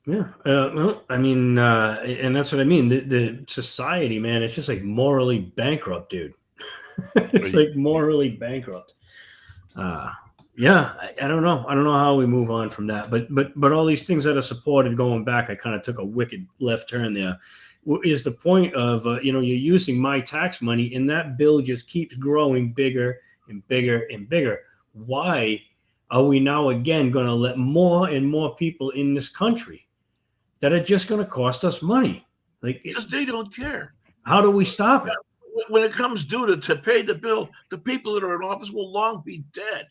yeah, well, I mean, and that's what I mean. The society, man, it's just like morally bankrupt, dude. It's like morally bankrupt. Uh, yeah, I don't know. I don't know how we move on from that. But all these things that are supported going back, I kind of took a wicked left turn there. Is the point of you're using my tax money, and that bill just keeps growing bigger and bigger and bigger. Why are we now again going to let more and more people in this country that are just going to cost us money? Like, Because they don't care. how do we stop it? When it comes due to pay the bill, the people that are in office will long be dead.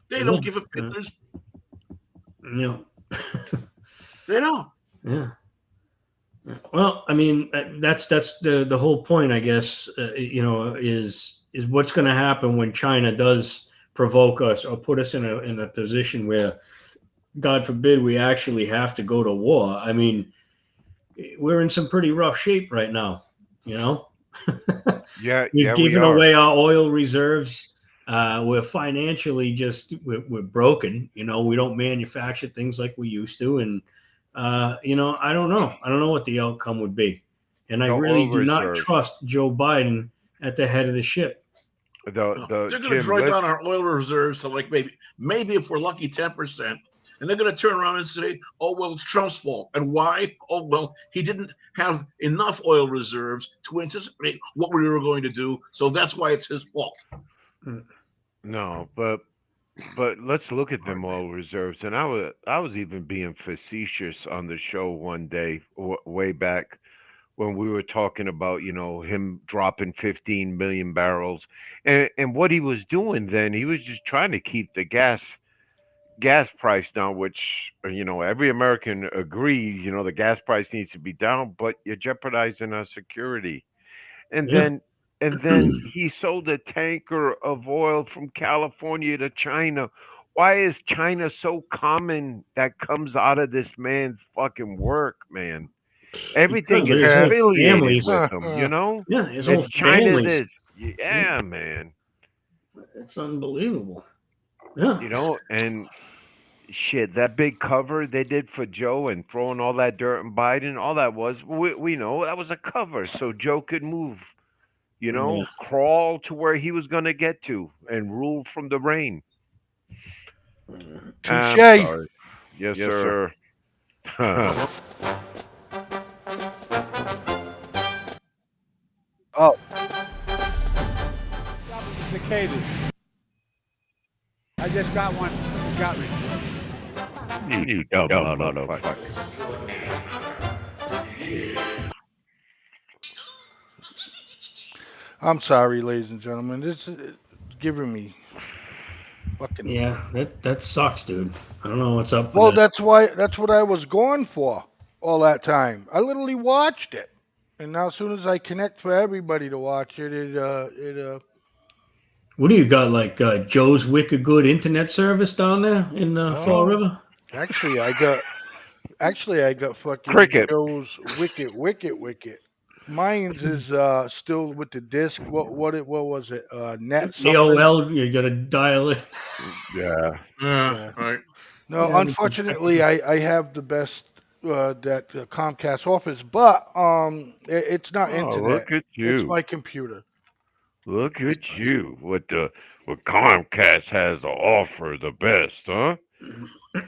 They Yeah, don't give a fit. yeah. You know, They don't. yeah. Well, I mean, that's the whole point, I guess. Is what's going to happen when China does provoke us or put us in a position where, God forbid, we actually have to go to war. I mean, we're in some pretty rough shape right now. You know, Yeah, we've yeah, we given are. away our oil reserves. We're financially just we're broken. We don't manufacture things like we used to, and I don't know. I don't know what the outcome would be, and I The really oil do not reserves. trust Joe Biden at the head of the ship. The They're going to Jim, draw let's down our oil reserves to like maybe if we're lucky 10%, and they're going to turn around and say, "Oh well, it's Trump's fault." And why? Oh well, he didn't have enough oil reserves to anticipate what we were going to do, so that's why it's his fault. no, but let's look at them oil reserves. And I was even being facetious on the show one day way back when we were talking about him dropping 15 million barrels, and what he was doing then, he was just trying to keep the gas price down, which every American agrees. The gas price needs to be down, but you're jeopardizing our security. And Yeah. then he sold a tanker of oil from California to China. Why is China so common that comes out of this man's fucking work, man? Everything Because is his whole Okay. affiliated family's with him. yeah, his whole It's China family's this. Yeah, man. it's unbelievable. Yeah. And shit, that big cover they did for Joe and throwing all that dirt on Biden, all that was, we know that was a cover so Joe could move, Yeah. crawl to where he was going to get to and rule from the rain. I'm Touche. sorry. Yes, sir. Oh, Cicadas. I just got one. Got me. You dumb motherfucker. I'm sorry, ladies and gentlemen. This is giving me fucking. Yeah, that sucks, dude. I don't know what's up with Well, that. that's what I was going for all that time. I literally watched it, and now as soon as I connect for everybody to watch it, What do you got, like Joe's Wicked Good internet service down there in Fall no. River? Actually, I got fucking Cricket. Joe's Wicket. Mine's is still with the disc. What was it? Net something. AOL, you gotta dial it. Yeah. Yeah, Yeah. right. No, Yeah, unfortunately, I have the best that Comcast offers, but it's not Oh, internet. look at It's you. my computer. Look at you. What Comcast has to offer the best, huh?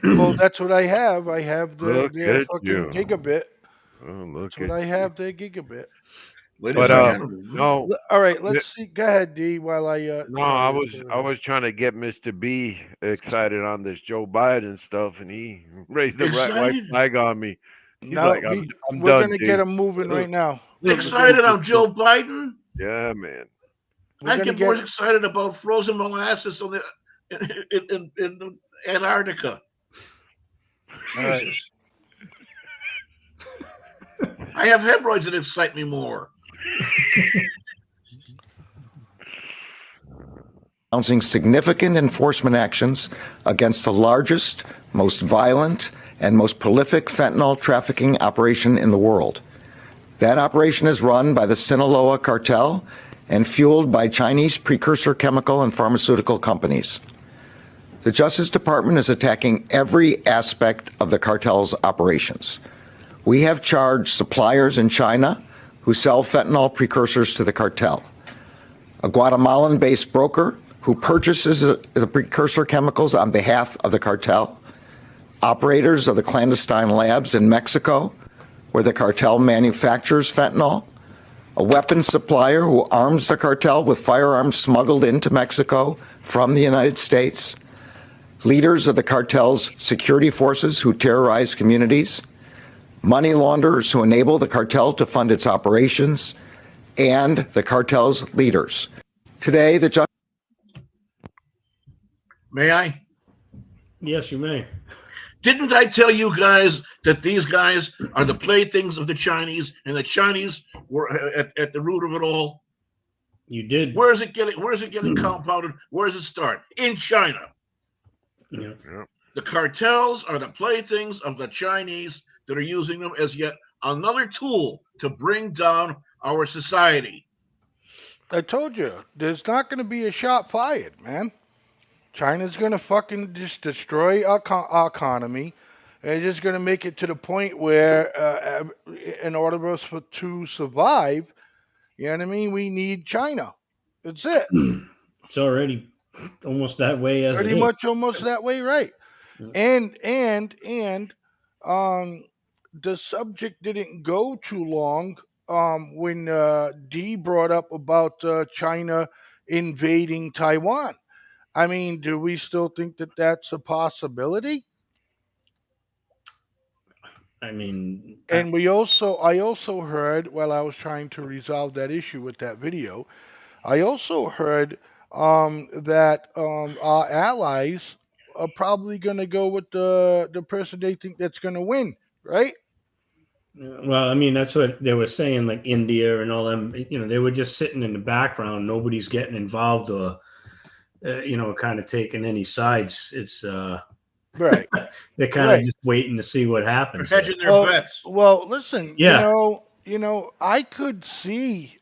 Well, that's what I have. I have Look their at fucking you. gigabit. Oh, That's look what at I you. have. Their gigabit. Ladies But and So, gentlemen, no, all right, th- let's see. Go ahead, D. While I no, try I this. was I was trying to get Mr. B excited on this Joe Biden stuff, and he raised the red white excited, flag on me. He's No, like, I'm we're done, gonna get D. them moving right now. Let's excited move this on shit. Joe Biden. Yeah, man. We're I gonna get more get. excited about frozen molasses on the in the Antarctica. All right. Jesus, I have hemorrhoids that excite me more. Announcing significant enforcement actions against the largest, most violent, and most prolific fentanyl trafficking operation in the world. That operation is run by the Sinaloa cartel and fueled by Chinese precursor chemical and pharmaceutical companies. The Justice Department is attacking every aspect of the cartel's operations. We have charged suppliers in China who sell fentanyl precursors to the cartel, a Guatemalan-based broker who purchases the precursor chemicals on behalf of the cartel, operators of the clandestine labs in Mexico where the cartel manufactures fentanyl, a weapons supplier who arms the cartel with firearms smuggled into Mexico from the United States, leaders of the cartel's security forces who terrorize communities, money launderers who enable the cartel to fund its operations, and the cartel's leaders. Today, the May I? Yes, you may. Didn't I tell you guys that these guys are the playthings of the Chinese, and the Chinese were at the root of it all? You did. Where is it getting? Where is it getting compounded? Where does it start? In China. Yeah. Yeah. The cartels are the playthings of the Chinese that are using them as yet another tool to bring down our society. I told you, there's not gonna be a shot fired, man. China's gonna fucking just destroy our economy. They're just gonna make it to the point where, in order for us to survive, you know what I mean, we need China. That's it. It's already almost that way as it Pretty is. much almost that way, right? Yeah. And um, the subject didn't go too long when D brought up about China invading Taiwan. I mean, do we still think that that's a possibility? I mean, And I also heard while I was trying to resolve that issue with that video, I also heard that our allies are probably going to go with the person they think that's going to win, right? Well, I mean, that's what they were saying, like India and all them. They were just sitting in the background. Nobody's getting involved or, kind of taking any sides. It's Right, they're kind of right. just waiting to see what They're happens there. hedging their bets. Well, listen, Yeah. I could see,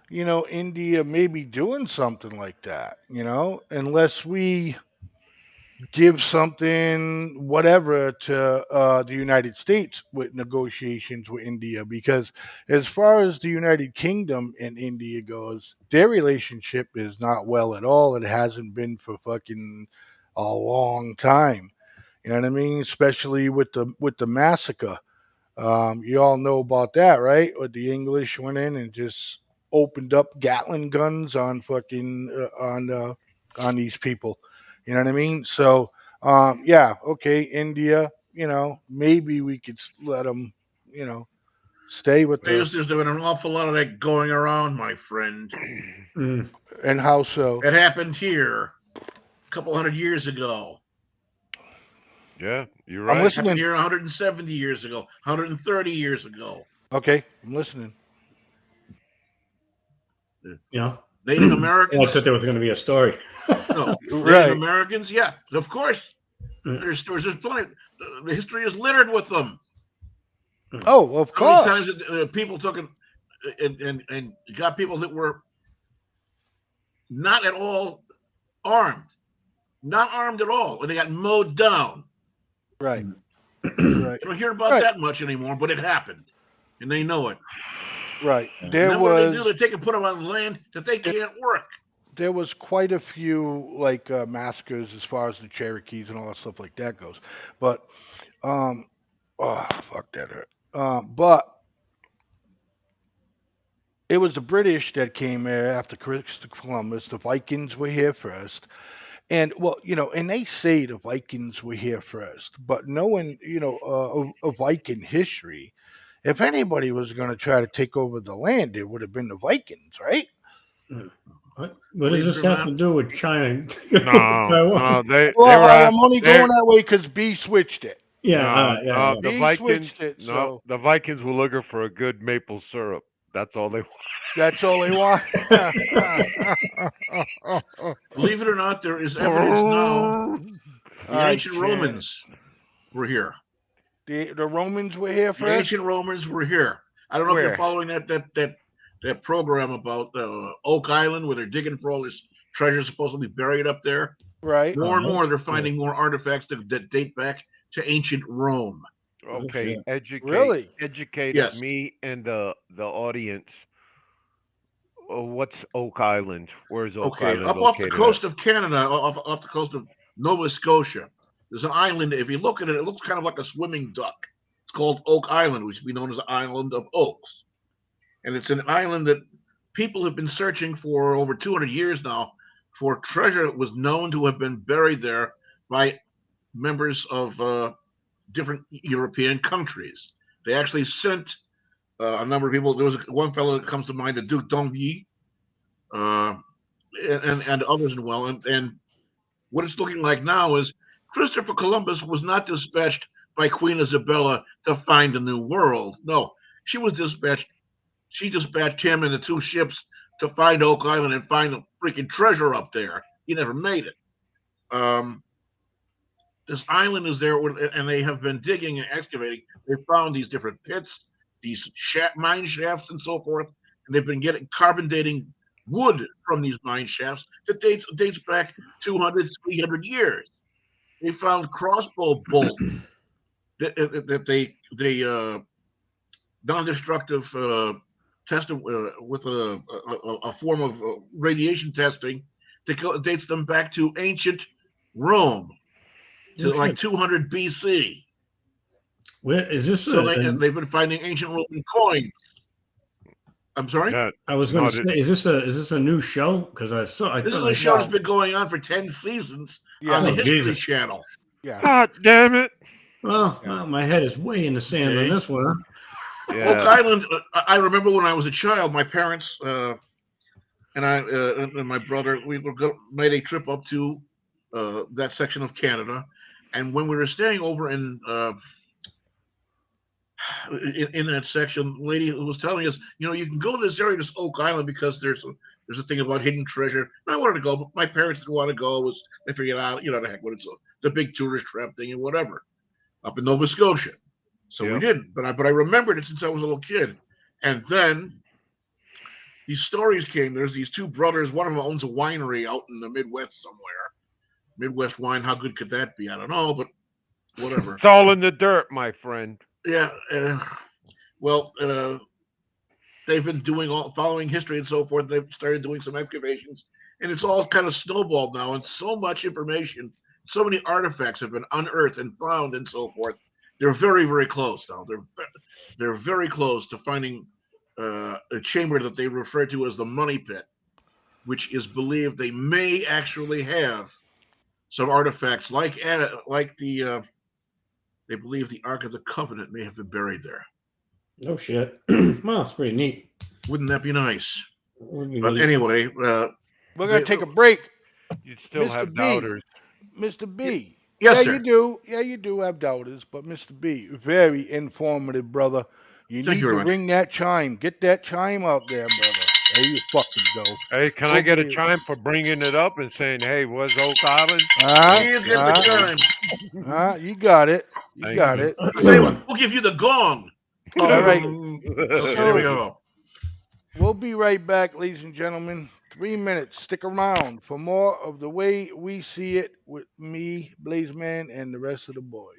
India maybe doing something like that, unless we give something whatever to the United States with negotiations with India, because as far as the United Kingdom and India goes, their relationship is not well at all. It hasn't been for fucking a long time. You know what I mean? Especially with the massacre. You all know about that, right? Where the English went in and just opened up Gatling guns on fucking on these people. You know what I mean? So, yeah, okay, India. Maybe we could let them, stay with the. There's been an awful lot of that going around, my friend. Mm. And how so? It happened here a couple hundred years ago. Yeah, you're I'm right. It happened listening. here 170 years ago, 130 years ago. Okay, I'm listening. Yeah. Native Oh, I Americans? thought there was going to be a story. No. Native Right. Americans? Yeah, of course. There's plenty. The history is littered with them. Oh, of How many course. times people took it and got people that were not at all armed, not armed at all, and they got mowed down. Right. Right. You don't hear about Right. that much anymore, but it happened, and they know it. Right. And There then what do? was They take and put them on land that they can't work. there was quite a few like massacres as far as the Cherokees and all that stuff like that goes, but oh fuck that hurt. But it was the British that came here after Christopher Columbus. The Vikings were here first, and well, and they say the Vikings were here first, but knowing of Viking history, if anybody was going to try to take over the land, it would have been the Vikings, right? What does Believe this it or have not. to do with China? No, they Well, were I'm only they going that way because B switched it. Yeah, no, the B Vikings. switched it, No, so the Vikings were looking for a good maple syrup. That's all they. that's all they want. Believe it or not, there is evidence now. The I ancient can't. Romans were here. The Romans were here The first. ancient Romans were here. I don't know if Where? you're following that program about Oak Island, where they're digging for all this treasure supposedly buried up there. Right. More and more, they're finding more artifacts that date back to ancient Rome. Okay, Really? educate Yes. me and the audience. What's Oak Island? Where's Oak Okay, Island up off the located coast at? of Canada, off the coast of Nova Scotia, there's an island. If you look at it, it looks kind of like a swimming duck. It's called Oak Island, which would be known as the Island of Oaks. And it's an island that people have been searching for over 200 years now for treasure that was known to have been buried there by members of different European countries. They actually sent a number of people. There was one fellow that comes to mind, the Duc d'Enghien, uh, and others as well. And what it's looking like now is Christopher Columbus was not dispatched by Queen Isabella to find a new world. No, she was dispatched. She dispatched him and the two ships to find Oak Island and find the freaking treasure up there. He never made it. This island is there, and they have been digging and excavating. They found these different pits, these mine shafts, and so forth. And they've been getting carbon dating wood from these mine shafts that dates back 200, 300 years. They found crossbow bolts that they non-destructive tested with a form of radiation testing that dates them back to ancient Rome, to like 200 BC. Where is this? So they've been finding ancient Roman coins. I'm sorry. Yeah, I was going to say, is this a new show? Because I This is a show that's been going on for 10 seasons on the History Channel. Yeah. God damn it! Well, my head is way in the sand on this one. Huh? Yeah. Oak Island. I remember when I was a child, my parents and I and my brother, we made a trip up to that section of Canada. And when we were staying over in that section, the lady who was telling us, you can go to this area, this Oak Island, because there's a thing about hidden treasure. And I wanted to go, but my parents didn't want to go. They figured out, the heck, what it's a big tourist trap thing and whatever up in Nova Scotia. So we Yep. didn't, but I remembered it since I was a little kid. And then these stories came. There's these two brothers. One of them owns a winery out in the Midwest somewhere. Midwest wine. How good could that be? I don't know, but whatever. It's all in the dirt, my friend. Yeah. Well, they've been following history and so forth. They've started doing some excavations, and it's all kind of snowballed now. And so much information, so many artifacts have been unearthed and found, and so forth. They're very, very close now. They're very close to finding a chamber that they refer to as the Money Pit, which is believed they may actually have some artifacts like the they believe the Ark of the Covenant may have been buried there. No shit. Well, it's pretty neat. Wouldn't that be nice? Would be But neat. anyway, We're gonna take a break. You still Mr. have B. doubters. Mr. B. yes, yeah, sir. you do. Yeah, you do have doubters, but Mr. B, very informative, brother. You Thank need you to very much. ring that chime. Get that chime out there, brother. There you fucking go. Hey, can I get a Okay. chime for bringing it up and saying, "Hey, where's Oak Island"? Please get the chime. You got it. You Thank got you. it. I'll tell you what, we'll give you the gong. All right. Okay, there we go. We'll be right back, ladies and gentlemen. 3 minutes. Stick around for more of the way we see it with me, Blazeman, and the rest of the boys.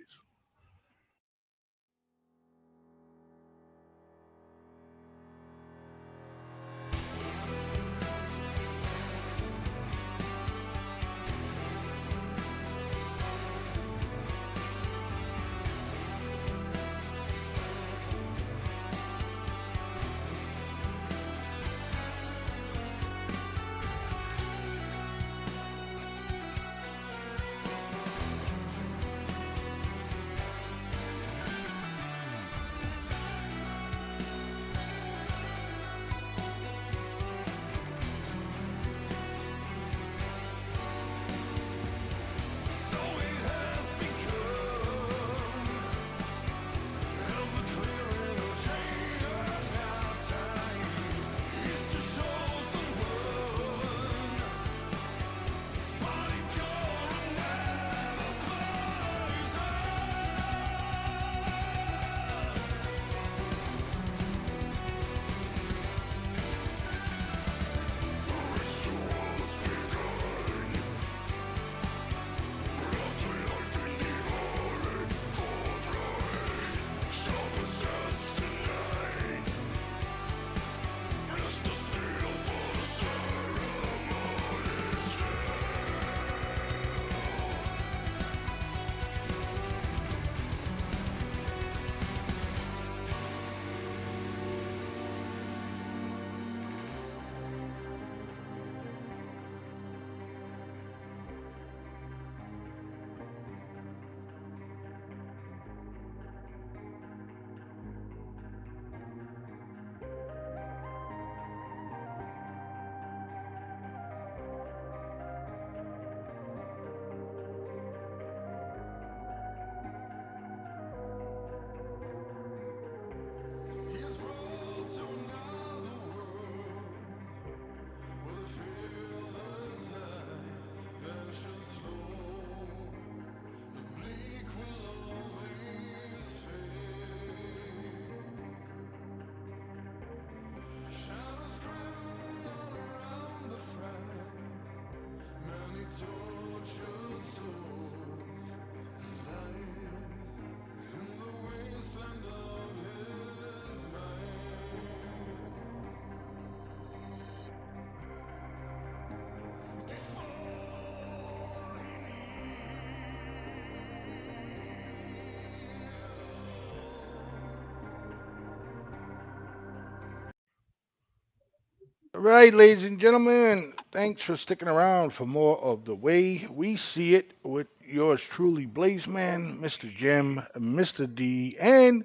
All right, ladies and gentlemen, thanks for sticking around for more of the way we see it with yours truly, Blazeman, Mr. Jim, Mr. D, and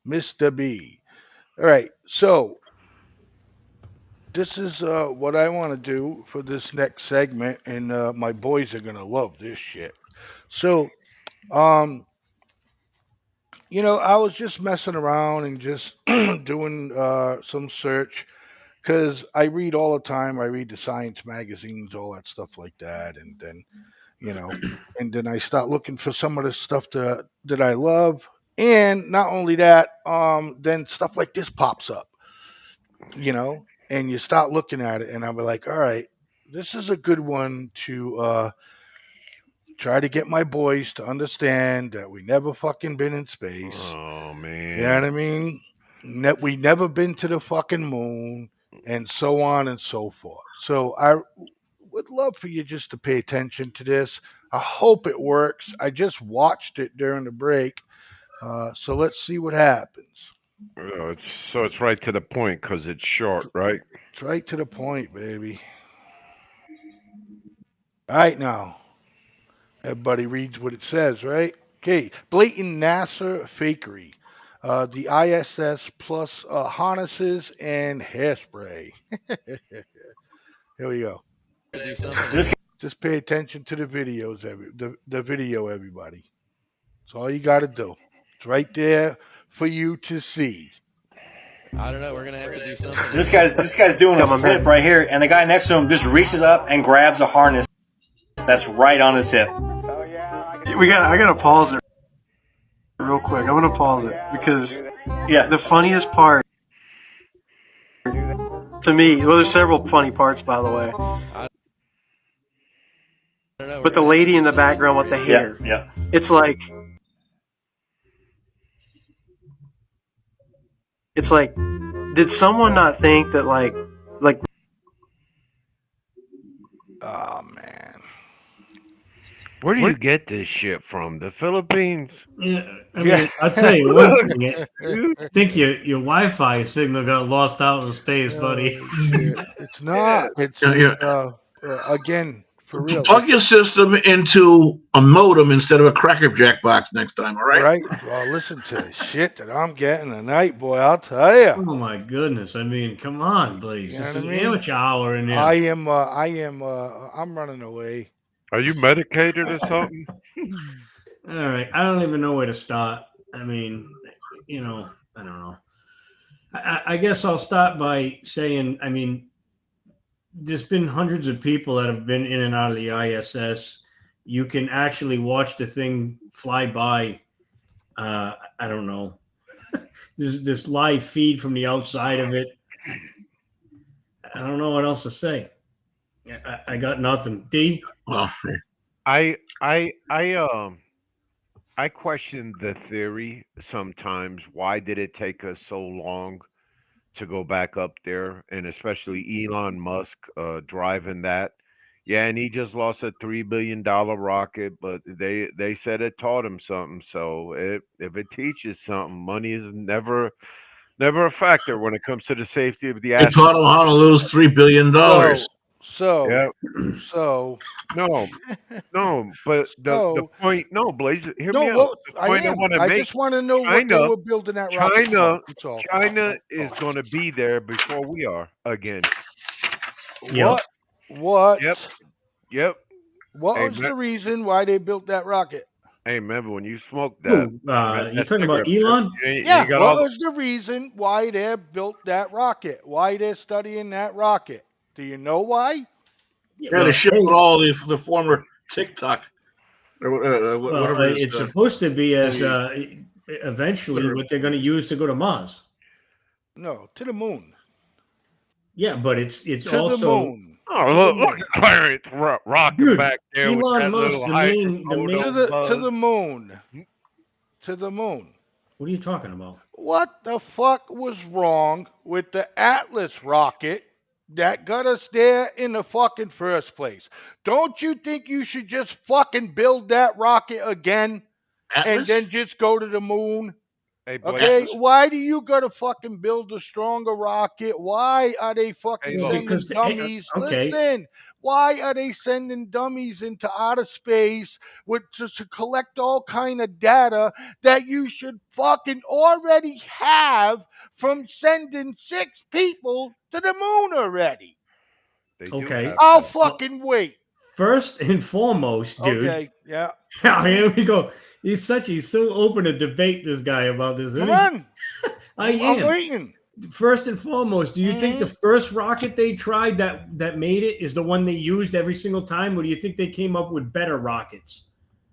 Mr. B. All right, so this is what I want to do for this next segment, and my boys are gonna love this shit. So, um, I was just messing around and just doing some search because I read all the time. I read the science magazines, all that stuff like that, and then you know, and then I start looking for some of the stuff that I love, and not only that, then stuff like this pops up, and you start looking at it, and I'm like, all right, this is a good one to try to get my boys to understand that we never fucking been in space. Oh You know what man. I mean? We never been to the fucking moon, and so on and so forth. So I would love for you just to pay attention to this. I hope it works. I just watched it during the break, so let's see what happens. It's so it's right to the point because it's short, right? It's right to the point, baby. All right, now everybody reads what it says, right? Okay, blatant NASA fakery. The ISS plus harnesses and hairspray. Here we go. Just pay attention to the videos, the video, everybody. That's all you got to do. It's right there for you to see. I don't know. We're gonna have to do something. This guy's doing a flip right here, and the guy next to him just reaches up and grabs a harness that's right on his hip. I gotta pause it real quick. I'm gonna pause it because Yeah. the funniest part to me, well, there's several funny parts by the way, I don't know. but the lady in the background with the hair, Yeah. it's like did someone not think that like Oh man. Where do you get this shit from? The Philippines? Yeah, I mean, Yeah. I'll tell you one thing. I think your Wi-Fi signal got lost out in space, buddy. Oh shit! It's not. It's Yeah, again for real. plug your system into a modem instead of a Cracker Jack box next time, all right? Right. Well, listen to the shit that I'm getting tonight, boy. I'll tell you. Oh my goodness! I mean, come on, please. You know This what is I an mean? amateur hour in here. I'm running away. Are you medicated or something? All right, I don't even know where to start. I mean, I don't know. I guess I'll start by saying, I mean, there's been hundreds of people that have been in and out of the ISS. You can actually watch the thing fly by. I don't know. This live feed from the outside of it. I don't know what else to say. I got nothing. D. Well, I I I I question the theory sometimes. Why did it take us so long to go back up there? And especially Elon Musk driving that. Yeah, and he just lost a $3 billion rocket, but they said it taught him something. So if it teaches something, money is never a factor when it comes to the safety of the I taught astronaut. him how to lose $3 billion. So, Yeah, so, no, no, but the so. point, no, Blaze, hear No, me out. well, The I point I am. want to I make, just want to know what they China, were building that rocket for. China, That's all. China is going to be there before we are again. Yep. What? Yep, yep. What Hey, was the reason why they built that rocket? hey, remember when you smoked that? Who? You That talking about cigarette, Elon? you Yeah, ain't got what all. was the reason why they built that rocket? Why they're studying that rocket? Do you know why? Yeah, Had to ship hey, all the former TikTok, or whatever it is. it's supposed to be as the eventually Twitter. what they're going to use to go to Mars. No, to the moon. Yeah, but it's To the also moon. Oh, To look, the look moon. at Clarence rocking Dude, back there with Elon that Musk, little the main To hydrocodone the buzz. moon. To the moon. What are you talking about? What the fuck was wrong with the Atlas rocket that got us there in the fucking first place? Don't you think you should just fucking build that rocket again and Atlas? then just go to the moon? Hey, Blake. Okay, why do you gotta fucking build a stronger rocket? Why are they fucking Hey, Well, look. sending because dummies? okay, Listen, why are they sending dummies into outer space to collect all kind of data that you should fucking already have from sending 6 people to the moon already? They do okay. have I'll that. fucking wait. First and foremost, dude. Okay, yeah. Now, here we go. He's so open to debate this guy about this, isn't Come he? on. I I'm am. waiting. First and foremost, do you think the Mhm. first rocket they tried that made it is the one they used every single time, or do you think they came up with better rockets?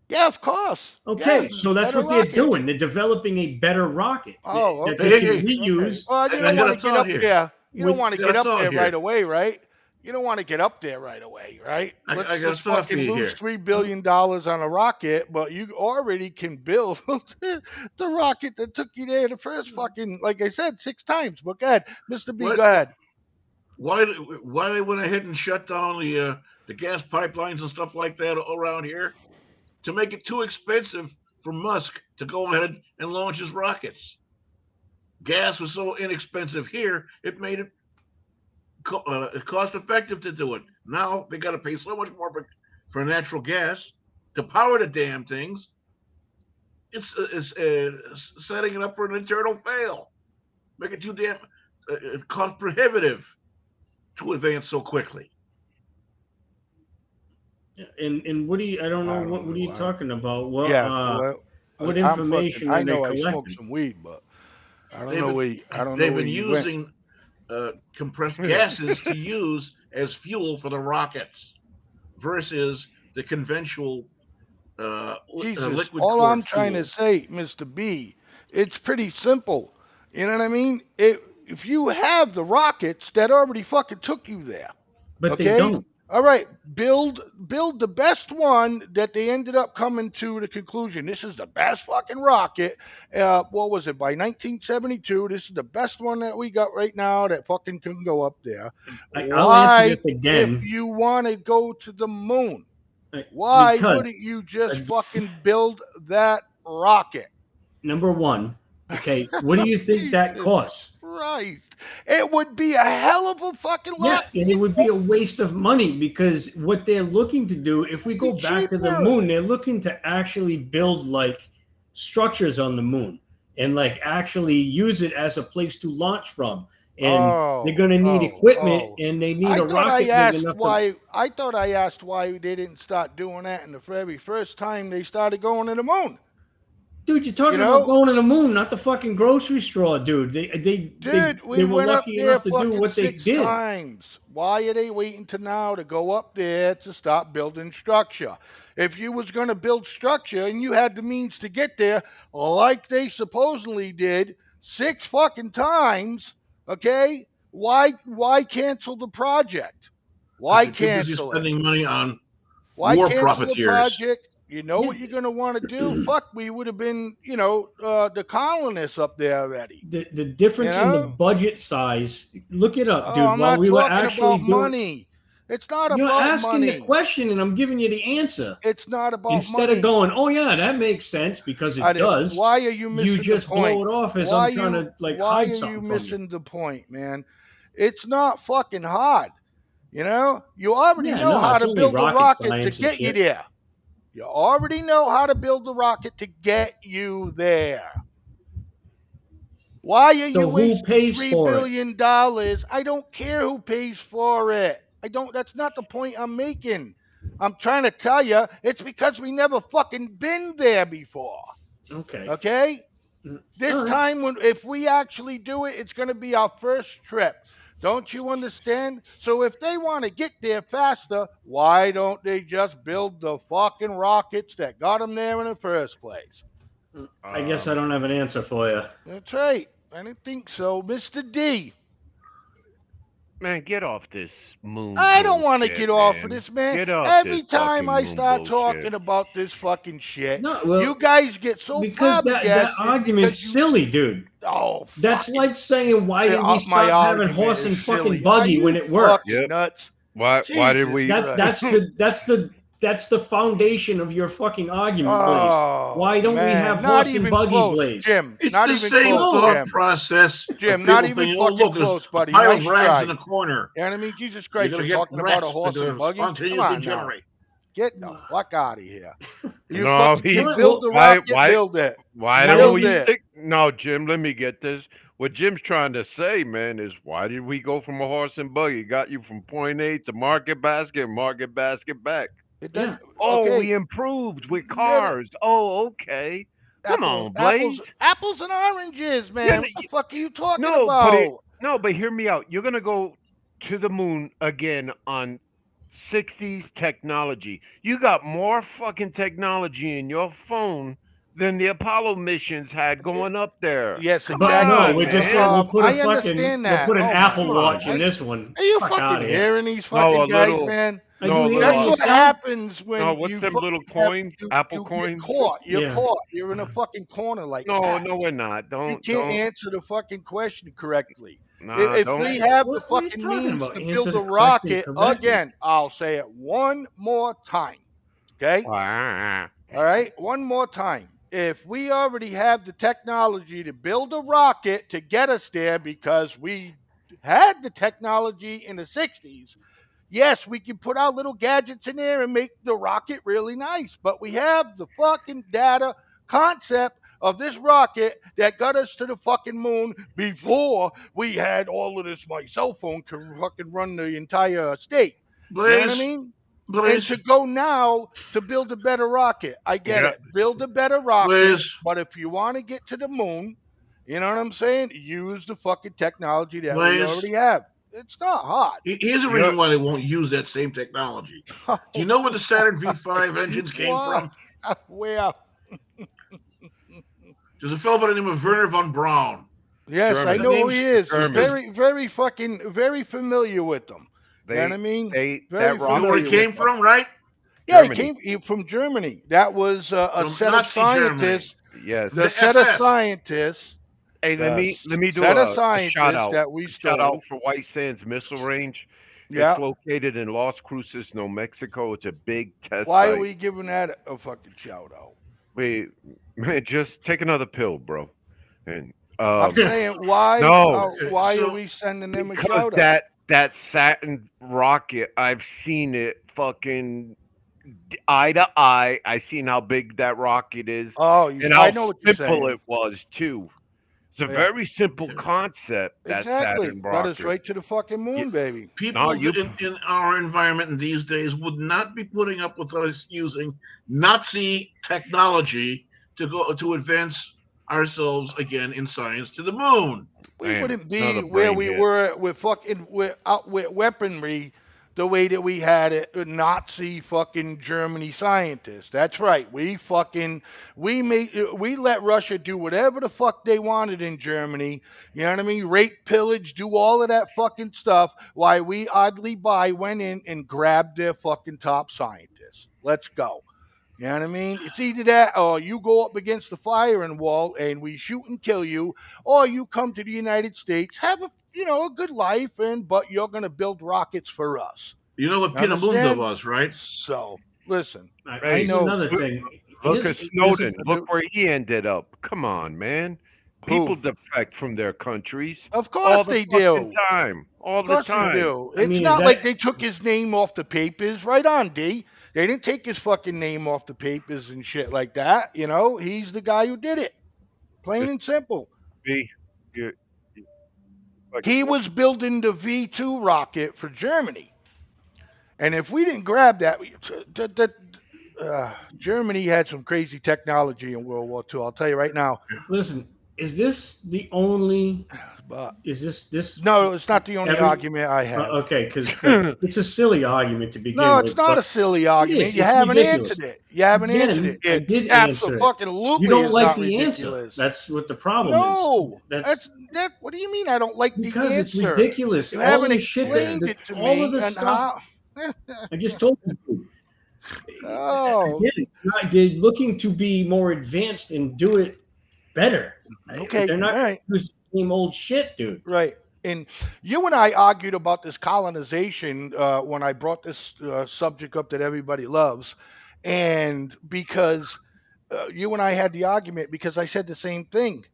Yeah, of course. Okay, Yes, so that's better what they're rockets. doing. They're developing a better rocket Oh, that they Hey, okay. can hey, Okay. reuse. Well, you hey, I don't And got want a to get thought up here. there. You don't with want I to got get a up thought there right here. away, right? You don't want to get up there right away, right? I Let's got a just thought for fucking you lose here. $3 billion on a rocket, but you already can build the rocket that took you there the first fucking, like I said, 6 times. But go ahead, Mr. B, go What? ahead. Why they went ahead and shut down the gas pipelines and stuff like that around here to make it too expensive for Musk to go ahead and launch his rockets. Gas was so inexpensive here, it made it cost effective to do it. Now they got to pay so much more for natural gas to power the damn things. It's setting it up for an eternal fail. Make it too damn cost prohibitive to advance so quickly. and what do you? I don't know I what don't are you know. talking about? Yeah, well, What I'm fucking. information I are they know I smoked collecting? some weed, but I don't They've know been where. I don't know they've where been you went. using compressed gases to use as fuel for the rockets versus the conventional Jesus, liquid all I'm cord trying to fuel. say, Mr. B, it's pretty simple. You know what I mean? If you have the rockets that already fucking took you there, But they okay? don't. All right, build the best one that they ended up coming to the conclusion. This is the best fucking rocket. What was it? By 1972, this is the best one that we got right now that fucking can go up there. I'll answer Why, this if again you want to go to the moon, why because wouldn't you just uh, fucking build that rocket? number one, okay, what do you think that Jesus costs? Christ. It would be a hell of a fucking Yeah, lot and it would be a waste of money because what they're looking to do, if we go back to the cheaper. moon, they're looking to actually build like structures on the moon and like actually use it as a place to launch from. And they're Oh, going to need oh, equipment oh. and they need a rocket big enough to. I thought I asked why they didn't start doing that in the very first time they started going to the moon. Dude, you're You talking about know? going to the moon, not the fucking grocery store, dude. Dude, we They were went up lucky there enough to do fucking what they six did. times. Why are they waiting to now to go up there to start building structure? If you was going to build structure and you had the means to get there, like they supposedly did 6 fucking times, okay? Why cancel the project? Why Too busy cancel it? spending money on Why war cancel the profiteers. project? You know Yeah. what you're going to want to do? Fuck, we would have been, the colonists up there already. The You difference in the know? budget size, look it up, Oh, dude. I'm While not we were talking actually about doing, money. It's not you're about asking the money. question and I'm giving you the answer. It's not about Instead of money. going, oh yeah, that makes sense because it does, Why are you you missing the just blow point? it off as I'm trying to like Why hide are you something from you. missing the point, man? It's not fucking hard. You know? You already Yeah, know no, how it's to only build a rocket rocket to science and get you shit. there. You already know how to build the rocket to get you there. Why are you So who wasting pays $3 for it? billion? I don't care who pays for it. That's not the point I'm making. I'm trying to tell you, it's because we never fucking been there before. Okay. Okay? This All right. time, if we actually do it, it's going to be our first trip. Don't you understand? So if they want to get there faster, why don't they just build the fucking rockets that got them there in the first place? I guess I don't have an answer for you. That's right. I didn't think so. Mr. D. Man, get off this moon I don't want to bullshit, get off of man. this, man. Get off Every this time fucking I moon start talking bullshit. about this fucking shit, No, well, you guys get so because that flabbergasted argument's because you. silly, dude. Oh, That's fucking. like saying why did we My stop having argument horse is and fucking silly. Are buggy when you it worked? fucking nuts? Why did Jesus we? Christ. That's the That's the foundation of your fucking argument, Blaze. Oh, Why don't we have not horse and even buggy, close, Blaze? Jim. It's Not the even same close, thought Jim. process Jim, of not people even thinking, "Oh, fucking look, there's close, a buddy. pile Nice of rags in try. the corner. You know what I mean? Jesus You're Christ, going you're to get talking about a rats horse that and buggy? Come spontaneously on now. generate." Get the fuck out of here. You No, fucking he. can build the Why? rocket, Why? build it. Why Why don't Build don't we it. stick? No, Jim. Let me get this. What Jim's trying to say, man, is why did we go from a horse and buggy? Got you from point A to Market Basket, Market Basket back. It Yeah. doesn't. Oh, Okay. we improved with No, no. cars. Oh, okay. Come on, Blaze. Apples and oranges, man. What the fuck are you talking No, about? but hear me out. You're gonna go to the moon again on 60s technology. You got more fucking technology in your phone than the Apollo missions had going up there. Yes, Come But exactly. no, on, we're just man. gonna we'll put a I fucking understand we'll that. put an Oh Apple my Watch God. in this one. Are you Fuck fucking outta here. hearing these No, fucking a guys, little. man? Are No, you a hearing That's little. what yourself? happens when No, what's you them fucking little have, coins? Apple you get coins? caught. You're Yeah. caught. You're in a fucking corner like No, cat. no, we're not. You Don't, can't don't. answer the fucking question correctly. Nah, If don't. we have the What are you fucking talking means about? to Answer build the a question rocket, correctly. again, I'll say it one more time. Okay? Ah, All right? One more time. If we already have the technology to build a rocket to get us there because we had the technology in the 60s, yes, we can put our little gadgets in there and make the rocket really nice. But we have the fucking data concept of this rocket that got us to the fucking moon before we had all of this. My cell phone can fucking run the entire state. You know what I Blaze, mean? And Blaze, to go now to build a better rocket, I get yeah. it. Build a better rocket, Blaze, but if you want to get to the moon, you know what I'm saying? Use the fucking technology that we Blaze. already have. It's not hard. Here's a You're, reason why they won't use that same technology. Do you know where the Saturn V5 engines came Why? from? Where? There's a fellow by the name of Werner von Braun. Yes, I That Germany. know who he name's is. this. Germany. Very familiar with them. You know what I mean? Very That You know where he familiar with came them. from, right? Yeah, Germany. he from Germany. That was a From set of Nazi Germany. scientists. Yes. The The set of SS. scientists. Hey, The let me do set of a shout scientists out. that we A shout out stole. for White Sands Missile Range. Yeah. It's located in Las Cruces, New Mexico. It's a big test Why are site. we giving that a fucking shout out? Wait, man, just take another pill, bro. And I'm saying why no, why are So we sending them a because shout out? that Saturn rocket, I've seen it fucking eye to eye. I seen how big that rocket is Oh, and I how know what you're simple saying. it was too. It's a Yeah. very simple concept, that Exactly. Saturn Got us rocket. right to the fucking Yeah, moon, baby. people you in our environment in these days would not be putting up with us using Nazi technology to advance ourselves again in science to the moon. We man, wouldn't be another where brain we hit. were with weaponry the way that we had it Nazi fucking Germany scientists. That's right. We let Russia do whatever the fuck they wanted in Germany. You know what I mean? Rape, pillage, do all of that fucking stuff. Why we oddly by went in and grabbed their fucking top scientists. Let's go. You know what I mean? It's either that or you go up against the firing wall and we shoot and kill you, or you come to the United States, have a good life, but you're gonna build rockets for us. You know what You Pinamunda understand? was, right? So listen, I Hey, Here's know another thing. look at This Snowden. is Look where he ended up. Come on, man. People who. defect from their countries Of course all the they fucking do. time. All Of the course they time. do. I It's mean, is not like that they took his name off the papers. Right on, D. They didn't take his fucking name off the papers and shit like that. He's the guy who did it. Plain Just and simple. be you like He was building the V2 rocket for Germany. And if we didn't grab that, Germany had some crazy technology in World War II. I'll tell you right now. listen? Is this the only? But Is this? no, it's not the only Every- argument I have. Okay, because it's a silly argument to begin No, with. it's not a but silly argument. is. You It's haven't ridiculous. answered it. You haven't Again, answered it. I It did answer it. absolutely You don't is like not the answer. ridiculous. That's what the problem No, is. that's that. What do you mean? I don't like the Because it's answer. ridiculous. You All haven't of the shit explained that it to all me of the and stuff how. I just told you. Oh, Again, they're looking to be more advanced and do it better. okay, They're all not right, using the same old shit, dude. right. And you and I argued about this colonization when I brought this subject up that everybody loves, and because you and I had the argument because I said the same thing.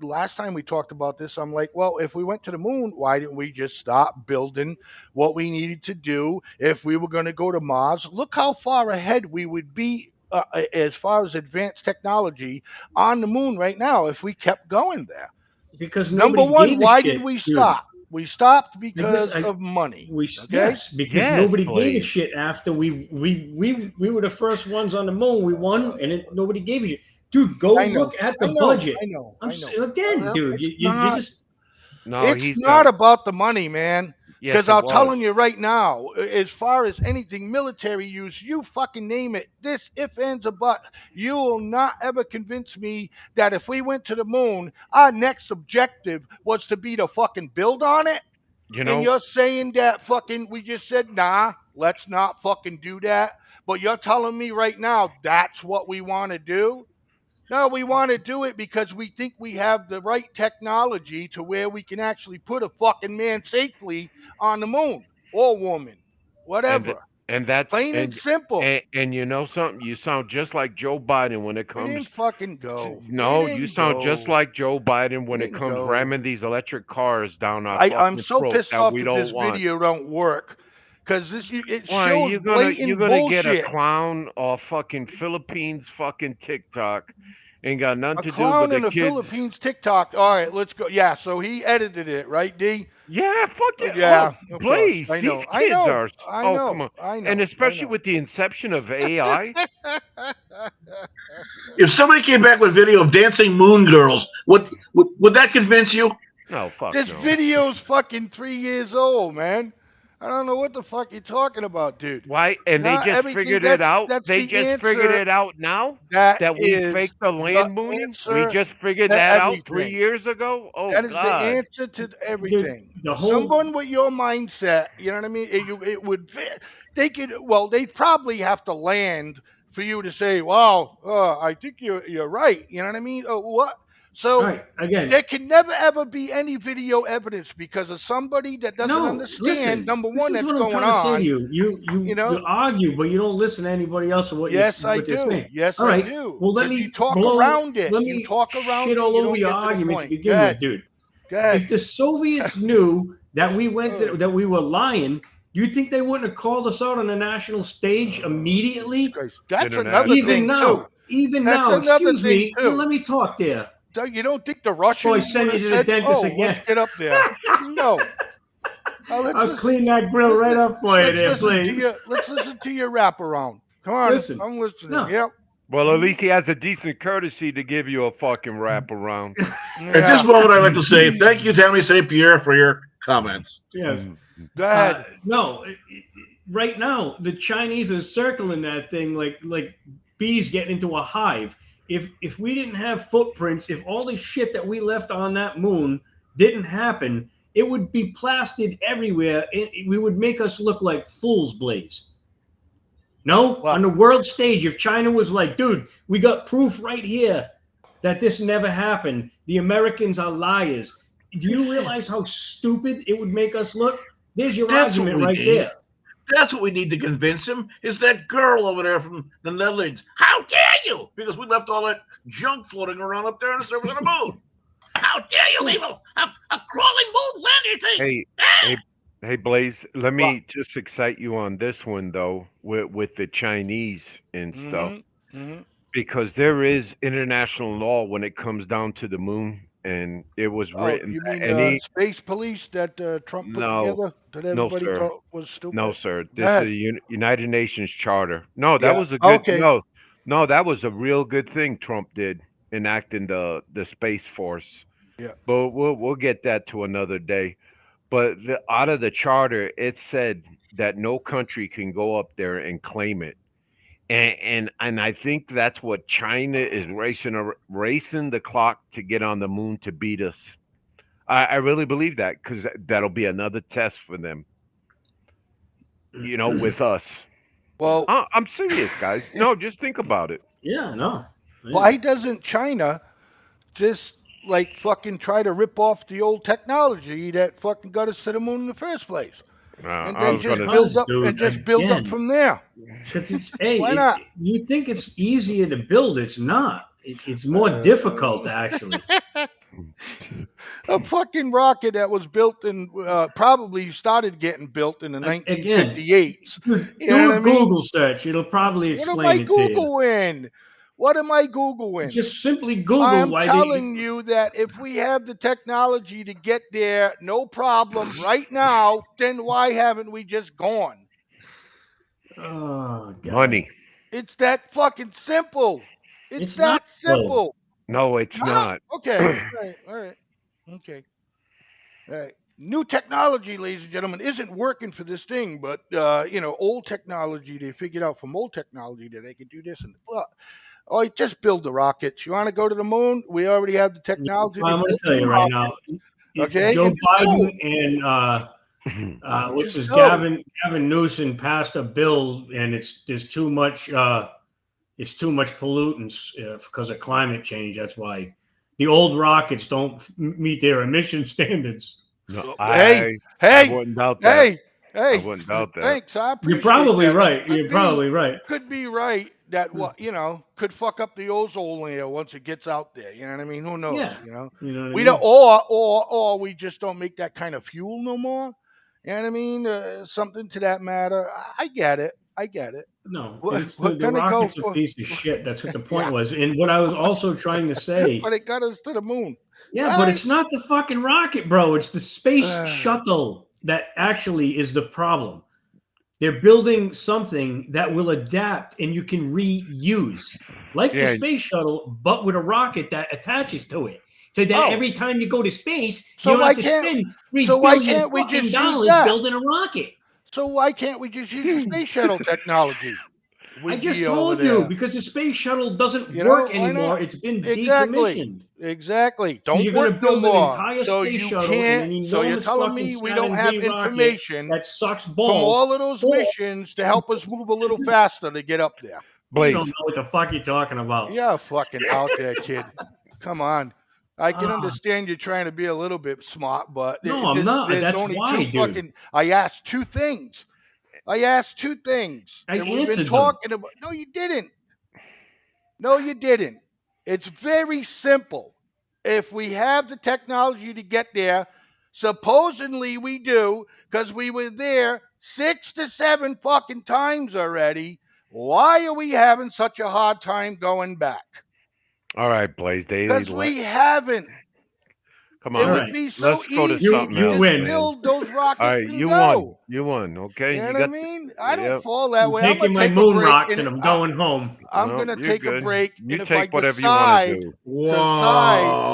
Last time we talked about this, I'm like, well, if we went to the moon, why didn't we just stop building what we needed to do if we were going to go to Mars? Look how far ahead we would be as far as advanced technology on the moon right now if we kept going there. Because Number nobody one, gave a why did shit, we dude. stop? We stopped Like this, because of money. Okay? yes, because Yes, nobody gave a Blaze. shit after we were the first ones on the moon. We won, and nobody gave a shit. Dude, go I know. look at I the know. budget. I know. I'm I know. again, dude. It's You not. just No, It's he's not about the money, man. yes, Because it I'm was. telling you right now, as far as anything military use, you fucking name it. This if ends a but. You will not ever convince me that if we went to the moon, our next objective was to be to fucking build on it. You And know, you're saying that fucking we just said, nah, let's not fucking do that. But you're telling me right now that's what we want to do? No, we want to do it because we think we have the right technology to where we can actually put a fucking man safely on the moon or woman, and whatever. and that's Plain and simple. and you know something. You sound just like Joe Biden when it We comes. didn't fucking go. We No, you didn't sound just go. like Joe Biden We when it didn't comes go. ramming these electric cars down our I'm fucking so throat pissed that off we that this don't want. video don't work because it Why shows you blatant gonna get a bullshit. clown off fucking Philippines fucking TikTok? Ain't got nothing A to do but clown the in the kids. Philippines TikTok. All right, let's go. Yeah, so he edited it, right, D? Yeah, fuck it. Yeah, Look, of course. Blaze, I these know. I kids know. are. I Oh, come know. on. I And know. I especially know. with the inception of AI. If somebody came back with video of dancing moon girls, would that convince you? No, fuck This no. video's fucking 3 years old, man. I don't know what the fuck you're talking about, dude. Why? And they Not just everything. figured it out. That's They the just figured answer. it out now That that we is faked the the land mooning. We answer just figured to that out three everything. years ago. Oh That is the God. answer to dude, everything. the whole Someone with your mindset, you know what I mean? It would fit. They could. Well, they'd probably have to land for you to say, "Wow, I think you're right." You know what I mean? What? all So right again. there can never ever be any video evidence because of somebody that doesn't No, understand. listen. Number This one, is that's what I'm going trying to say to on. you. You You know? argue, but you don't listen to anybody else or Yes, I what they're do. saying. Yes, All I right. do. Well, Because you talk around it. let You me talk around shit it. all You over don't your get to the argument to point. Go begin with, ahead. dude. Go ahead. If the Soviets knew that we went to Oh. that we were lying, you think they wouldn't have called us out on the national stage Jesus immediately? Christ. That's another International. Even thing too. now, even That's now, another excuse thing me. Yeah, too. let me talk there. So you don't think the Before I Russians send would you have to the said, dentist "Oh, let's again. get up there"? No. Let's I'll listen. clean that grill right up for you Let's there, listen to please. your. Let's listen to your wraparound. Come on, Listen. I'm listening. No. Yep. Well, at least he has a decent courtesy to give you a fucking wraparound. At this Yeah. moment, I'd like to say thank you, Tammy St. Pierre, for your comments. Yes. Go ahead. No. Right now, the Chinese are circling that thing like bees getting into a hive. If we didn't have footprints, if all the shit that we left on that moon didn't happen, it would be plastered everywhere. We would make us look like fools, Blaze. No, Well- on the world stage, if China was like, dude, we got proof right here that this never happened. The Americans are liars. Do you realize how stupid it would make us look? There's your That's what argument we right need. there. That's what we need to convince him. Is that girl over there from the Netherlands? How dare you? Because we left all that junk floating around up there on the surface of the moon. How dare you leave a crawling moon lander thing? Hey, Blaze. Let me just excite you on this one though, with the Chinese and stuff, because there is international law when it comes down to the moon, and it was Oh, written. you mean Any space police that Trump put no, together that no, everybody sir. thought was stupid? No, sir. Go This is ahead. a United Nations Charter. No, that Yeah. was a good. Okay. No, that was a real good thing Trump did enacting the Space Force. Yeah. But we'll get that to another day. But out of the charter, it said that no country can go up there and claim it. And I think that's what China is racing the clock to get on the moon to beat us. I really believe that because that'll be another test for them. You know, with us. Well, I'm serious, guys. No, just think about it. Yeah, no. why doesn't China just like fucking try to rip off the old technology that fucking got us to the moon in the first place, and I then was just gonna. build up dude, and just build up again, from there. because it's Why not? you think it's easier to build, it's not. It's more difficult actually. A fucking rocket that was built in probably started getting built in the Again, 1958s. dude, You know do what a I mean? Google search. It'll probably What am explain I it to you. Googling? What am I Googling? Just simply Google I'm why telling you that if we have the technology to get there, no problem right now, then why haven't we just gone? Oh, God. Money. It's that fucking simple. It's not, that simple. No, it's not. Okay. All right. Okay. All right. New technology, ladies and gentlemen, isn't working for this thing, but old technology, they figured out from old technology that they could do this and oh, just build the rockets. You want to go to the moon? We already have the technology to I'm going build to tell you the right rocket. now. Okay, Joe and just go. Biden and what's Just his go. Gavin Newsom passed a bill, and there's too much pollutants because of climate change. That's why the old rockets don't meet their emission standards. No, Hey, I wouldn't doubt that. I hey. wouldn't doubt that. Thanks, I You're appreciate probably that. right. You're probably right. Could be right that could fuck up the ozone layer once it gets out there. You know what I mean? Who knows? Yeah. You know, You know what I we mean? don't, or we just don't make that kind of fuel no more. You know what I mean? Something to that matter. I get it. No, What, it's what the kind of go rocket's a for? piece of shit. That's what the point Yeah, was. And what I was also trying to say, but it got us to the moon. yeah, but Right? it's not the fucking rocket, bro. It's the space shuttle that actually is the problem. They're building something that will adapt and you can reuse, like the space shuttle, but with a rocket that attaches to it. So that every time you go to space, you don't have to spend $3 billion we fucking just use dollars that? building a rocket. So why can't we just use the space shuttle technology? I We'd just be over told you, there. because the space shuttle doesn't You know, work why anymore. not? It's been Exactly. decommissioned. So Don't you're going work to no build an more. entire So space you shuttle and can't. an So you're enormous telling fucking me we don't Saturn have V rocket information that sucks from balls. all of those missions to help us move a little faster to get up there? You don't know what the fuck you're talking about. You're fucking out there, kid. Come on. I can understand you're trying to be a little bit smart, but No, I'm not. there's That's only why, two dude. fucking. I asked two things. I And we've been answered them. talking about. No, you didn't. No, you didn't. It's very simple. If we have the technology to get there, supposedly we do, because we were there 6 to 7 fucking times already. Why are we having such a hard time going back? All right, Blaze Daily. Because we haven't. Come It on, would be so let's go to easy something to else, just win. man. build those rockets All right, and you go. won. Okay, You know you what got. I mean? I don't Yep. fall that I'm way. I'm taking gonna my take a moon break rocks and and I'm going home. I'm No, gonna you're take a good. break, You and if I take whatever you want to decide do. Whoa. I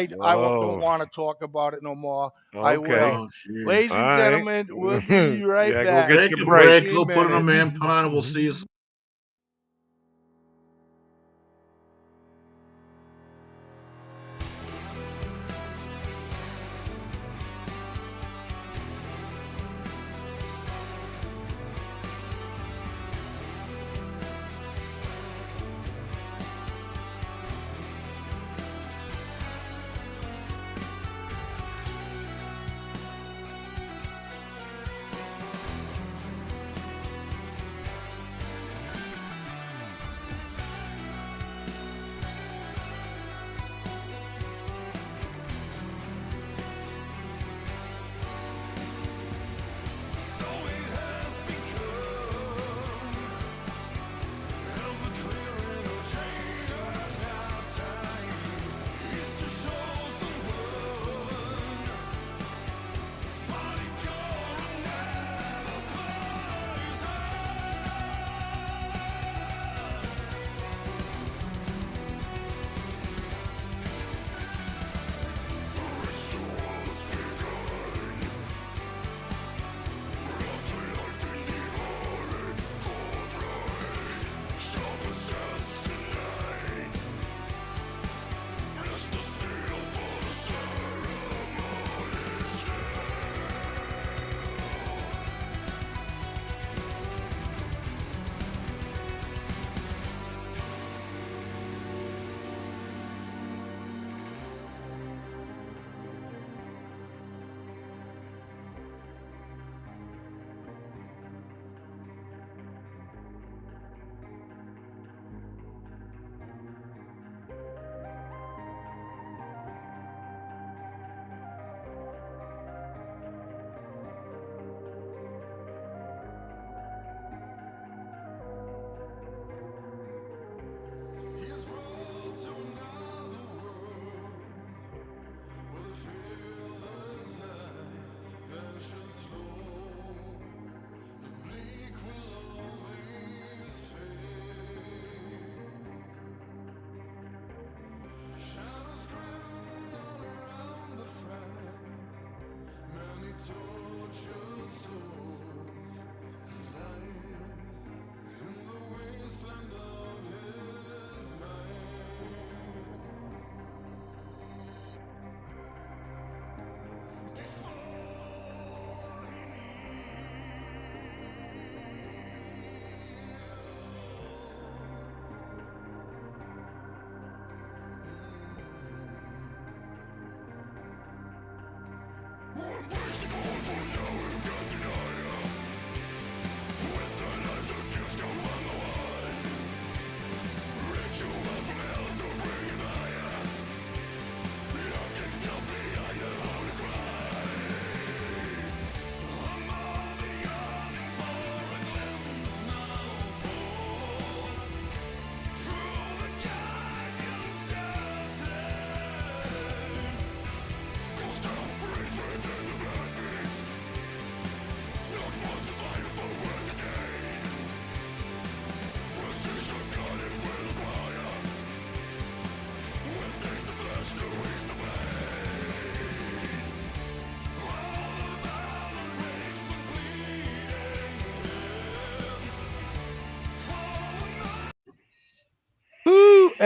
don't Whoa. want to talk about it no more, I Okay. will. Oh, jeez. Ladies All and right. gentlemen, we'll be right Yeah, go back. get Take your a break. break. Go put in a minutes. man pond and we'll see you.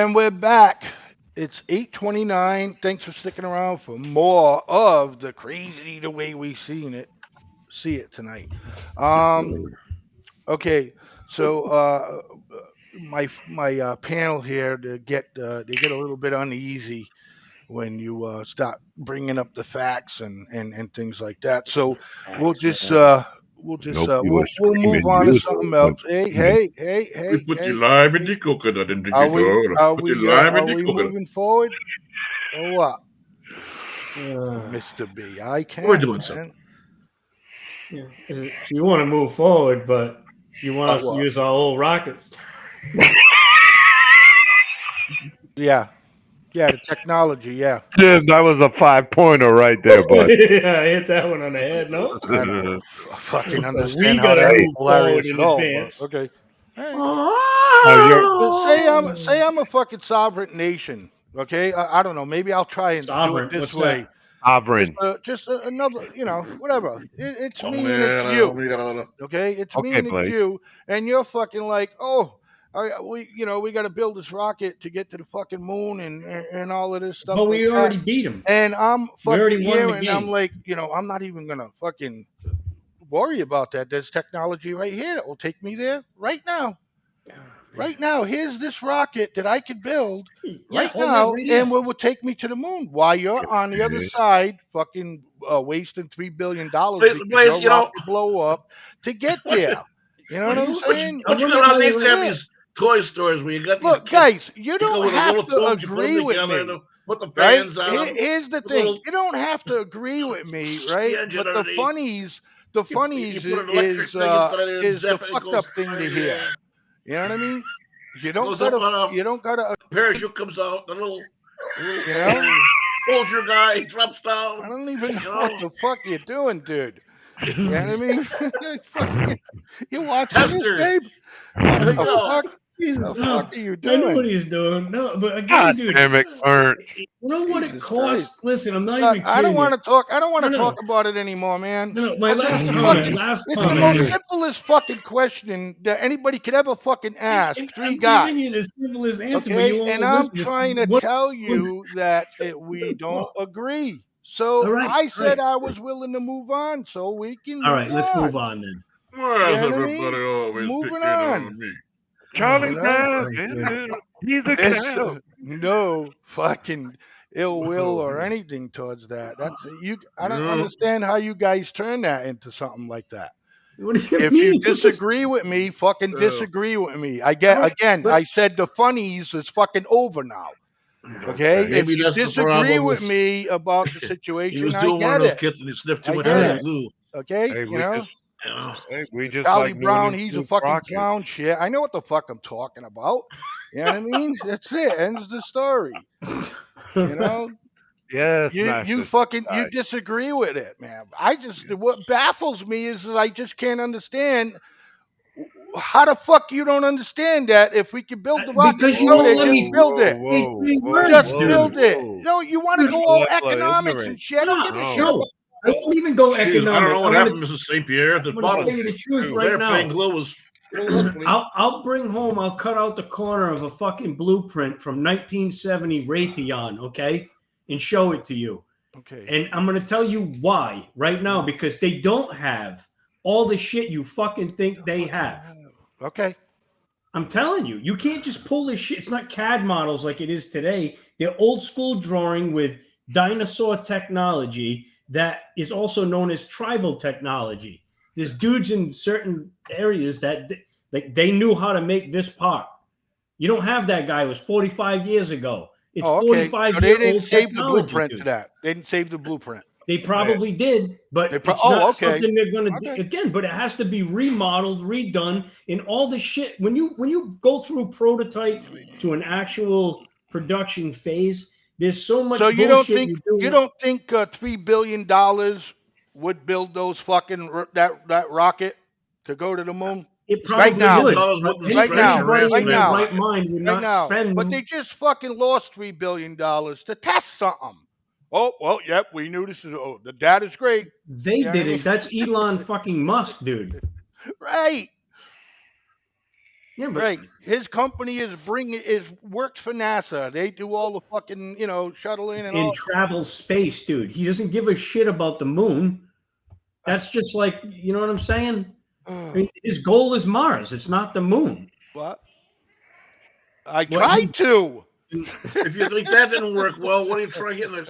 And we're back. It's 8:29. Thanks for sticking around for more of the crazy the way we see it tonight. Um, okay, so my panel here they get a little bit uneasy when you start bringing up the facts and things like that. So we'll Facts, just man. Nope, you were we'll move screaming. on You to was the something one else. Hey, screaming. hey, hey, We hey, put the hey. lime in Hey. the coconut and the Are we put the lime in are the we coconut. moving forward or what, Uh, Mr. B? I We're can't, doing man. something. yeah. You want to move forward, but you want But us to what? use our old rockets. Yeah, yeah, the technology. Yeah, Jim, that was a 5-pointer right there, bud. Yeah, I hit that one on the head. No, I don't fucking so we understand how got to that's Hey, move forward hilarious at in all. But advance. okay, all right. oh, you're Say I'm a fucking sovereign nation. Okay, I don't know. Maybe I'll try and do it Sovereign. this What's way. that? sovereign. Another, whatever. It's Oh me and it's man, you. Okay, it's me Okay, and it's Blaze. you, and you're fucking like, oh, we got to build this rocket to get to the fucking moon and all of this stuff But like we that. already beat them. And I'm We fucking already won here, the and I'm game. like, I'm not even gonna fucking worry about that. There's technology right here that will take me there right now. Oh, man. Right now, here's this rocket that I could build Yeah, right oh yeah, now, right and here. will take me to the moon. While you're on the other side, fucking wasting $3 billion because Blaze, your rocket blow up to get what there. You know what What I'm you? saying? I'm what you gonna got on tell you these right. have Yeah. these toy stores where you got these Look, kits. guys, you You go don't with the have little to tubes, you put them agree with together, me, and put the right? fans on them. Here's the Put thing: little you don't have to agree with me, the right? engine But underneath. the You funnies put an electric thing inside it and is the zip it. It fucked goes up thing high to in the hear. air. You know what I mean? Goes up on You don't gotta, a parachute comes out. The you know. little soldier guy drops I down. don't even know You what know, the fuck you're doing, dude. You know what I mean? Fucking, you watching this, testers. babe? What There you the go. fuck? Jesus, The fuck no. are you I knew what doing? he's doing. No, but God again, dude, damn it, Ernst. you know what it Jesus Christ! costs? Listen, I'm not even I don't kidding you. want to talk. I don't want No, to no, talk about it anymore, man. no, no. My Because last it's comment. fucking. Last It's the comment, most dude. simplest fucking question that anybody could ever fucking ask. And Three I'm guys. giving you the simplest answer, but Okay, you and won't I'm listen. Just trying to one. tell one you that we don't all agree. So right, I all right, said I was willing to move on, so we can all move right. Let's on. move on then. Why You is know what I everybody mean? always Moving picking on. on me? You Charlie Oh, know, Brown, Christ, dude. he's a there's cow. no fucking ill will or anything towards that. That's you. I don't Yeah. understand how you guys turn that into something like that. What do you If you mean? What this? disagree with me, fucking Uh, disagree with me. I All get right, again. but I said the funnies is fucking over now. Okay, Okay. if maybe you that's the disagree problem with with. me about the He situation, was I doing one of get those it. kits and he sniffed too I much all get Kool it. right. Glue. Okay, Hey, you know. we just Charlie like doing Brown, this he's a with fucking rockets. clown shit. I know what the fuck I'm talking about. You know what I mean? That's it. Ends the story. You know? Yes, You Master fucking you Side. disagree with it, man. What baffles me is that I just can't understand how the fuck you don't understand that if we can build the rocket Because to you go won't there, let just Whoa, me build whoa, it. say whoa, three whoa, words, Just dude. build whoa, it. whoa. You want to Dude, go Well, all that's like economics and ignorant. shit. I don't give a shit no, about No, I won't even go Jeez, I don't economic. know what happened, Mrs. St. Pierre. At the I'm gonna bottom, tell you the truth the right airplane now. glue was rolled up. I'll bring home. I'll cut out the corner of a fucking blueprint from 1970 Raytheon, okay, and show it to you. Okay. And I'm gonna tell you why right now because they don't have all the shit you fucking think they have. Okay. I'm telling you, you can't just pull this shit. It's not CAD models like it is today. They're old school drawing with dinosaur technology that is also known as tribal technology. There's dudes in certain areas that like they knew how to make this part. You don't have that guy. It was 45 years ago. It's Oh, okay. So they didn't 45-year-old save the technology, blueprint to dude. that. They didn't save the blueprint. They probably did, but it's Oh, not okay. something they're going to do Okay. again. But it has to be remodeled, redone, and all the shit. When you go through prototype to an actual production phase, there's so So much bullshit you you do. don't think $3 billion would build those fucking that rocket to go to the moon It right probably now? billion would, dollars but wouldn't stretch a anybody Rance in Right their Man now. right rocket. mind would Right not now. spend But they them. just fucking lost $3 billion to test something. Oh well, yep. We knew this is. Oh, the data's great. They You know what I mean? didn't. That's Elon fucking Musk, dude. Right. Yeah, but Right. His company works for NASA. They do all the fucking, shuttling and in all. travel space, dude, he doesn't give a shit about the moon. That's just like, you know what I'm saying? I mean, his goal is Mars. It's not the moon. What? I What tried to. If you think that didn't work well, what are you trying getting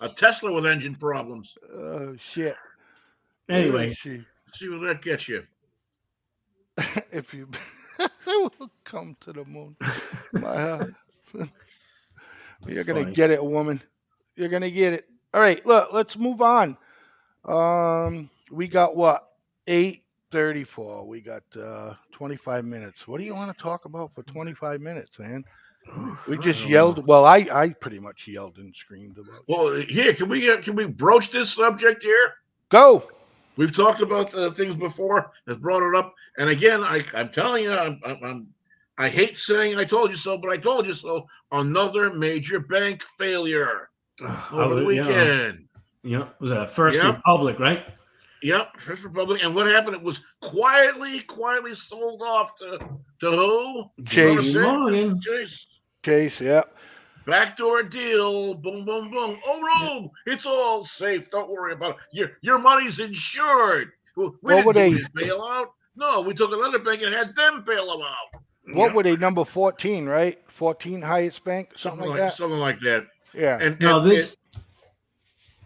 a Tesla with engine problems? Oh shit. Where is Anyway, she? See where that gets you. If you will come to the moon, my, you're gonna funny. get it, woman. You're gonna get it. All right, look, let's move on. We got what? 8:34. We got 25 minutes. What do you want to talk about for 25 minutes, man? We I just don't know. yelled. Well, I pretty much yelled and screamed about. Well, here, can we broach this subject here? Go. We've talked about things before. Has brought it up, and again, I'm telling you, I hate saying "I told you so," but I told you so. Another major bank failure over the weekend. Yeah, was that First Yep. Republic, right? Yep, First Republic. And what happened? It was quietly sold off to who? Chase. Morgan. Chase. Yeah. Backdoor deal. Boom, boom, boom. Oh no, it's all safe. Don't worry about it. Your money's insured. We What didn't were do they? any bailout. No, we took another bank and had them bail them out. What were they? Number 14, right? 14 highest bank, something like that. Something like that. Yeah. And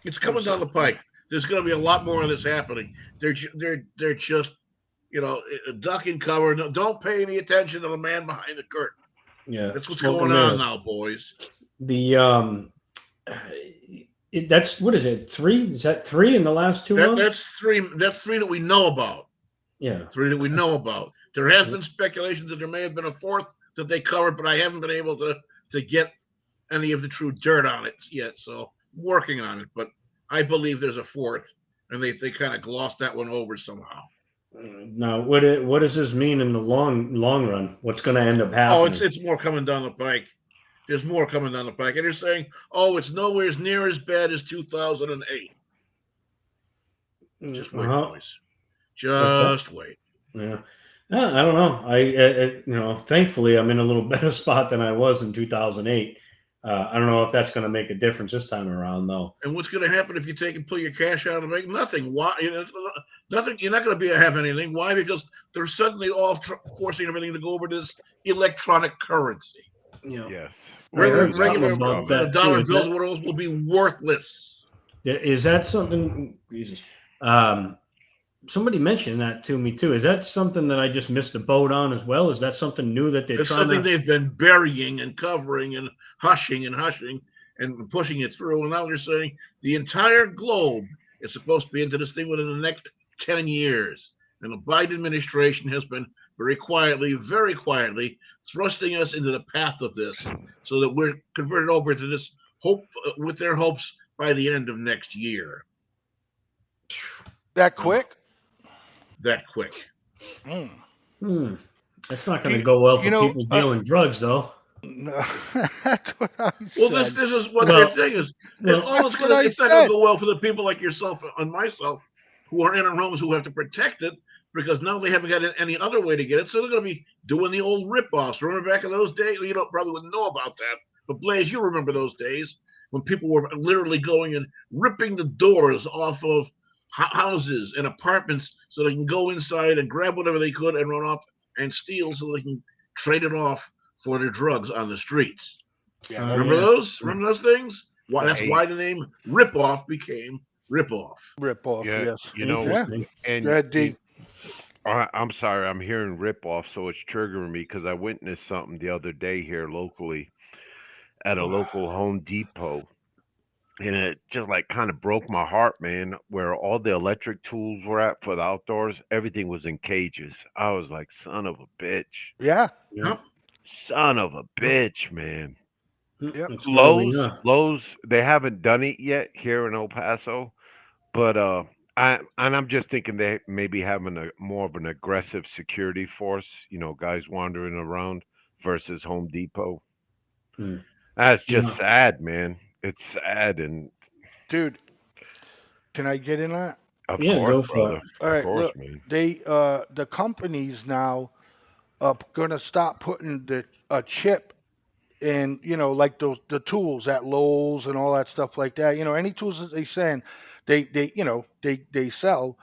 it's coming down the pike. There's going to be a lot more of this happening. They're just, duck and cover. No, don't pay any attention to the man behind the curtain. Yeah, that's what's going on now, boys. That's what is it? 3? Is that 3 in the last 2 months? That's 3. That's 3 that we know about. Yeah, 3 that we know about. There has been speculations that there may have been a 4th that they covered, but I haven't been able to get any of the true dirt on it yet. So working on it, but I believe there's a 4th, and they kind of glossed that one over somehow. Now, what does this mean in the long run? What's going to end up happening? Oh, it's more coming down the pike. There's more coming down the pike, and they're saying, "Oh, it's nowhere near as bad as 2008." Just wait, boys. Just wait. Yeah, I don't know. Thankfully, I'm in a little better spot than I was in 2008. I don't know if that's going to make a difference this time around, though. And what's going to happen if you take and pull your cash out of the bank? Nothing. Why? Nothing. You're not going to have anything. Why? Because they're suddenly all forcing everything to go over to this electronic currency. Yes. Regular dollar bills and what else will be worthless. Is that something? Jesus. Somebody mentioned that to me too. Is that something that I just missed the boat on as well? Is that something new that they're trying something they've been burying and covering and hushing and pushing it through? And now they're saying the entire globe is supposed to be into this thing within the next 10 years. And the Biden administration has been very quietly thrusting us into the path of this so that we're converted over to this hope with their hopes by the end of next year. That quick? That quick. That's not going to go well for people dealing drugs, though. No, that's what I said. Well, this is what their thing is. It's not going to go well for the people like yourself and myself who are in our homes who have to protect it because now they haven't got any other way to get it. So they're going to be doing the old rip-offs. Remember back in those days? You probably wouldn't know about that. But Blaze, you remember those days when people were literally going and ripping the doors off of houses and apartments so they can go inside and grab whatever they could and run off and steal so they can trade it off for their drugs on the streets. Yeah. Remember those? Remember those things? That's why the name Rip-Off became Rip-Off. Rip-Off, yes. And I'm sorry, I'm hearing Rip-Off, so it's triggering me because I witnessed something the other day here locally at a local Home Depot. And it just kind of broke my heart, man, where all the electric tools were at for the outdoors. Everything was in cages. I was like, son of a bitch. Yeah. Son of a bitch, man. Yep. Lowe's, they haven't done it yet here in El Paso. But I'm just thinking they may be having more of an aggressive security force, guys wandering around versus Home Depot. That's just sad, man. It's sad. And dude, can I get in that? Of course, go for brother. it. All right, of course, look, man. they the companies now going to stop putting a chip in, like the tools at Lowe's and all that stuff like that. Any tools that they send, they sell.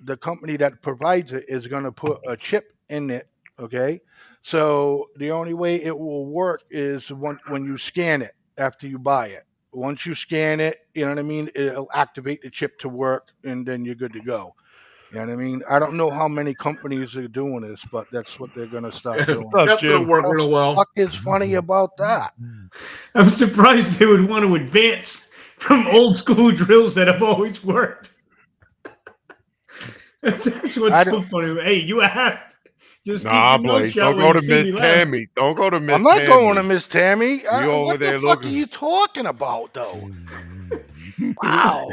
The company that provides it is going to put a chip in it. Okay, so the only way it will work is when you scan it after you buy it. Once you scan it, you know what I mean. It'll activate the chip to work, and then you're good to go. You know what I mean? I don't know how many companies are doing this, but that's what they're gonna start doing. That's going to work What real the well. fuck is funny about that? I'm surprised they would want to advance from old school drills that have always worked. That's what's so funny. Hey, you asked. Just keep Nah, your mouth Blaze, shut don't when go you to see Miss me laugh. Tammy. Don't go to Miss I'm not going to Tammy. Miss Tammy. You over What the there fuck are looking? you talking about, though? Wow.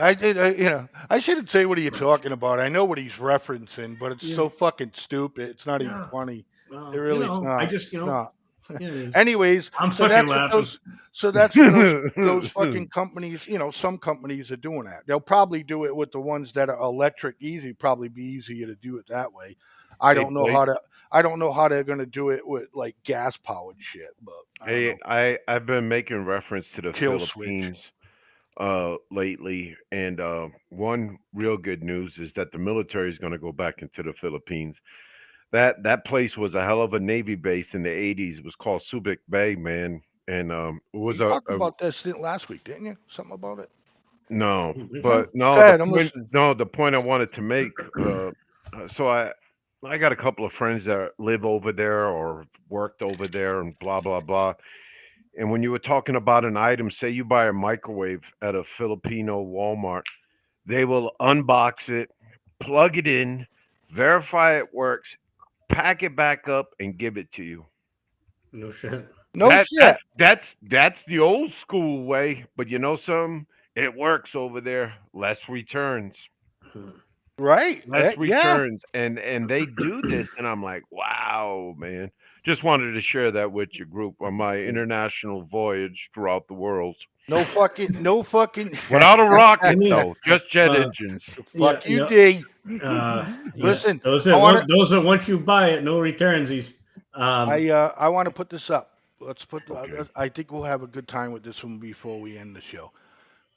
I shouldn't say what are you talking about. I know what he's referencing, but it's so fucking stupid. It's not even funny. Well, It really, it's I not. just, It's not. yeah, Anyways, I'm so fucking that's what laughing. those fucking companies, some companies are doing that. They'll probably do it with the ones that are electric easy, probably be easier to do it that way. I Hey, don't know Blaze. I don't know how they're gonna do it with like gas powered shit, but I don't Hey, know. I've been making reference to the Kill switch. Philippines lately, and one real good news is that the military is going to go back into the Philippines. That place was a hell of a Navy base in the '80s. It was called Subic Bay, man, and it was You talked about that stint last week, didn't you? Something about it? no, No? but no, Go ahead, I'm listening. the point I wanted to make. So I got a couple of friends that live over there or worked over there, and blah blah blah. And when you were talking about an item, say you buy a microwave at a Filipino Walmart, they will unbox it, plug it in, verify it works, pack it back up, and give it to you. No shit. No shit. That's the old school way, but you know something? It works over there. Less returns. Right. Less Yeah. returns. And they do this and I'm like, wow, man. Just wanted to share that with your group on my international voyage throughout the world. No fucking. Without a I rocket mean, though, just jet engines. Fuck you, D. Yeah, Listen, those I want are once you buy it, no returnsies. I want to put this up. Let's put. Okay. I think we'll have a good time with this one before we end the show.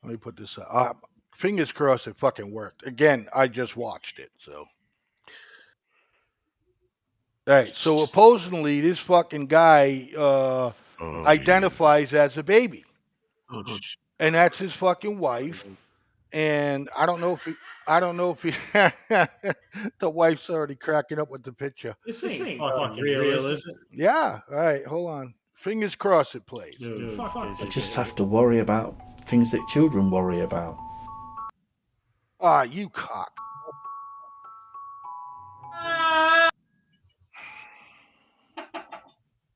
Let me put this up. Fingers crossed it fucking worked. Again, I just watched it, so. All right. So supposedly this fucking guy Oh yeah. identifies as a baby, and that's his fucking wife. And I don't know if he, the wife's already cracking up with the picture. This ain't fucking real, is it? Yeah. All right. Hold on. Fingers crossed it plays. Dude, fuck this. I just have to worry about things that children worry about. Ah, you cock.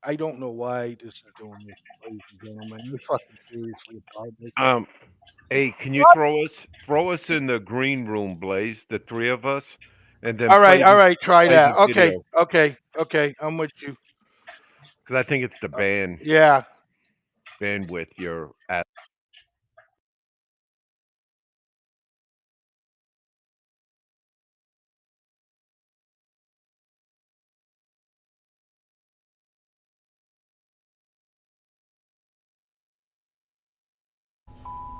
I don't know why this is doing this, ladies and gentlemen. You fucking seriously about this? Hey, can you throw us in the green room, Blaze, the three of us, and then All right. Try play that. the video Okay. I'm with you. because I think it's the Yeah. bandwidth you're at.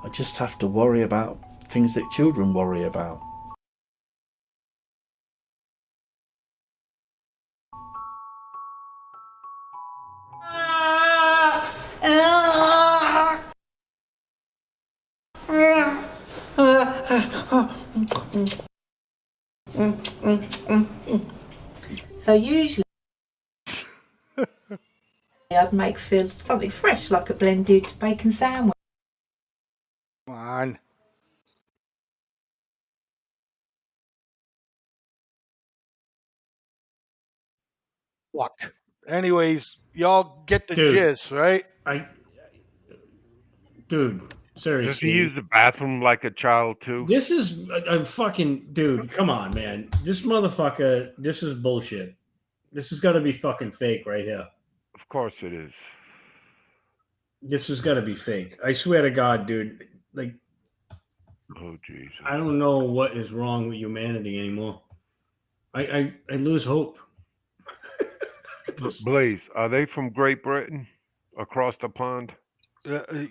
I just have to worry about things that children worry about. So usually I'd make Phil something fresh like a blended bacon sandwich. Come on. Fuck. Anyways, y'all get the Dude. gist, right? Dude, Does seriously. he use the bathroom like a child too? This is a fucking dude. Come on, man. This motherfucker. This is bullshit. This is gonna be fucking fake right here. Of course it is. This is gonna be fake. I swear to God, dude. Like, Oh Jesus. I don't know what is wrong with humanity anymore. I lose hope. with this. Blaze, are they from Great Britain? Across the pond?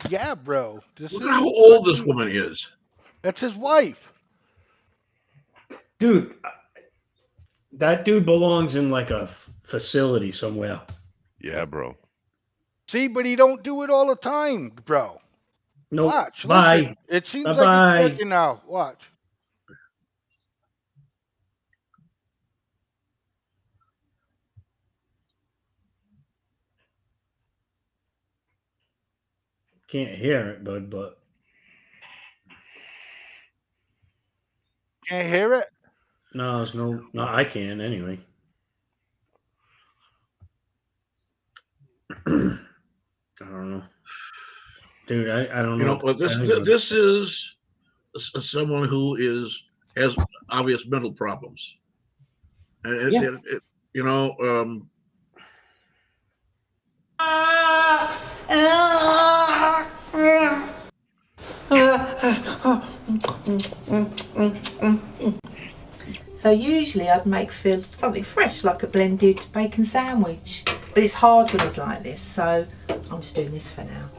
Yeah, bro. Look at how old this woman is. That's his wife. Dude, that dude belongs in like a facility somewhere. Yeah, bro. See, but he don't do it all the time, bro. Nope. Watch. Bye. Listen. It seems Bye-bye. like it's working now. Watch. Can't hear it, bud, but Can't hear it? no, there's no I can anyway. I don't know. Dude, I don't know. But this is someone who has obvious mental problems. And So usually I'd make Phil something fresh like a blended bacon sandwich. But it's hard when it's like this, so I'm just doing this for now.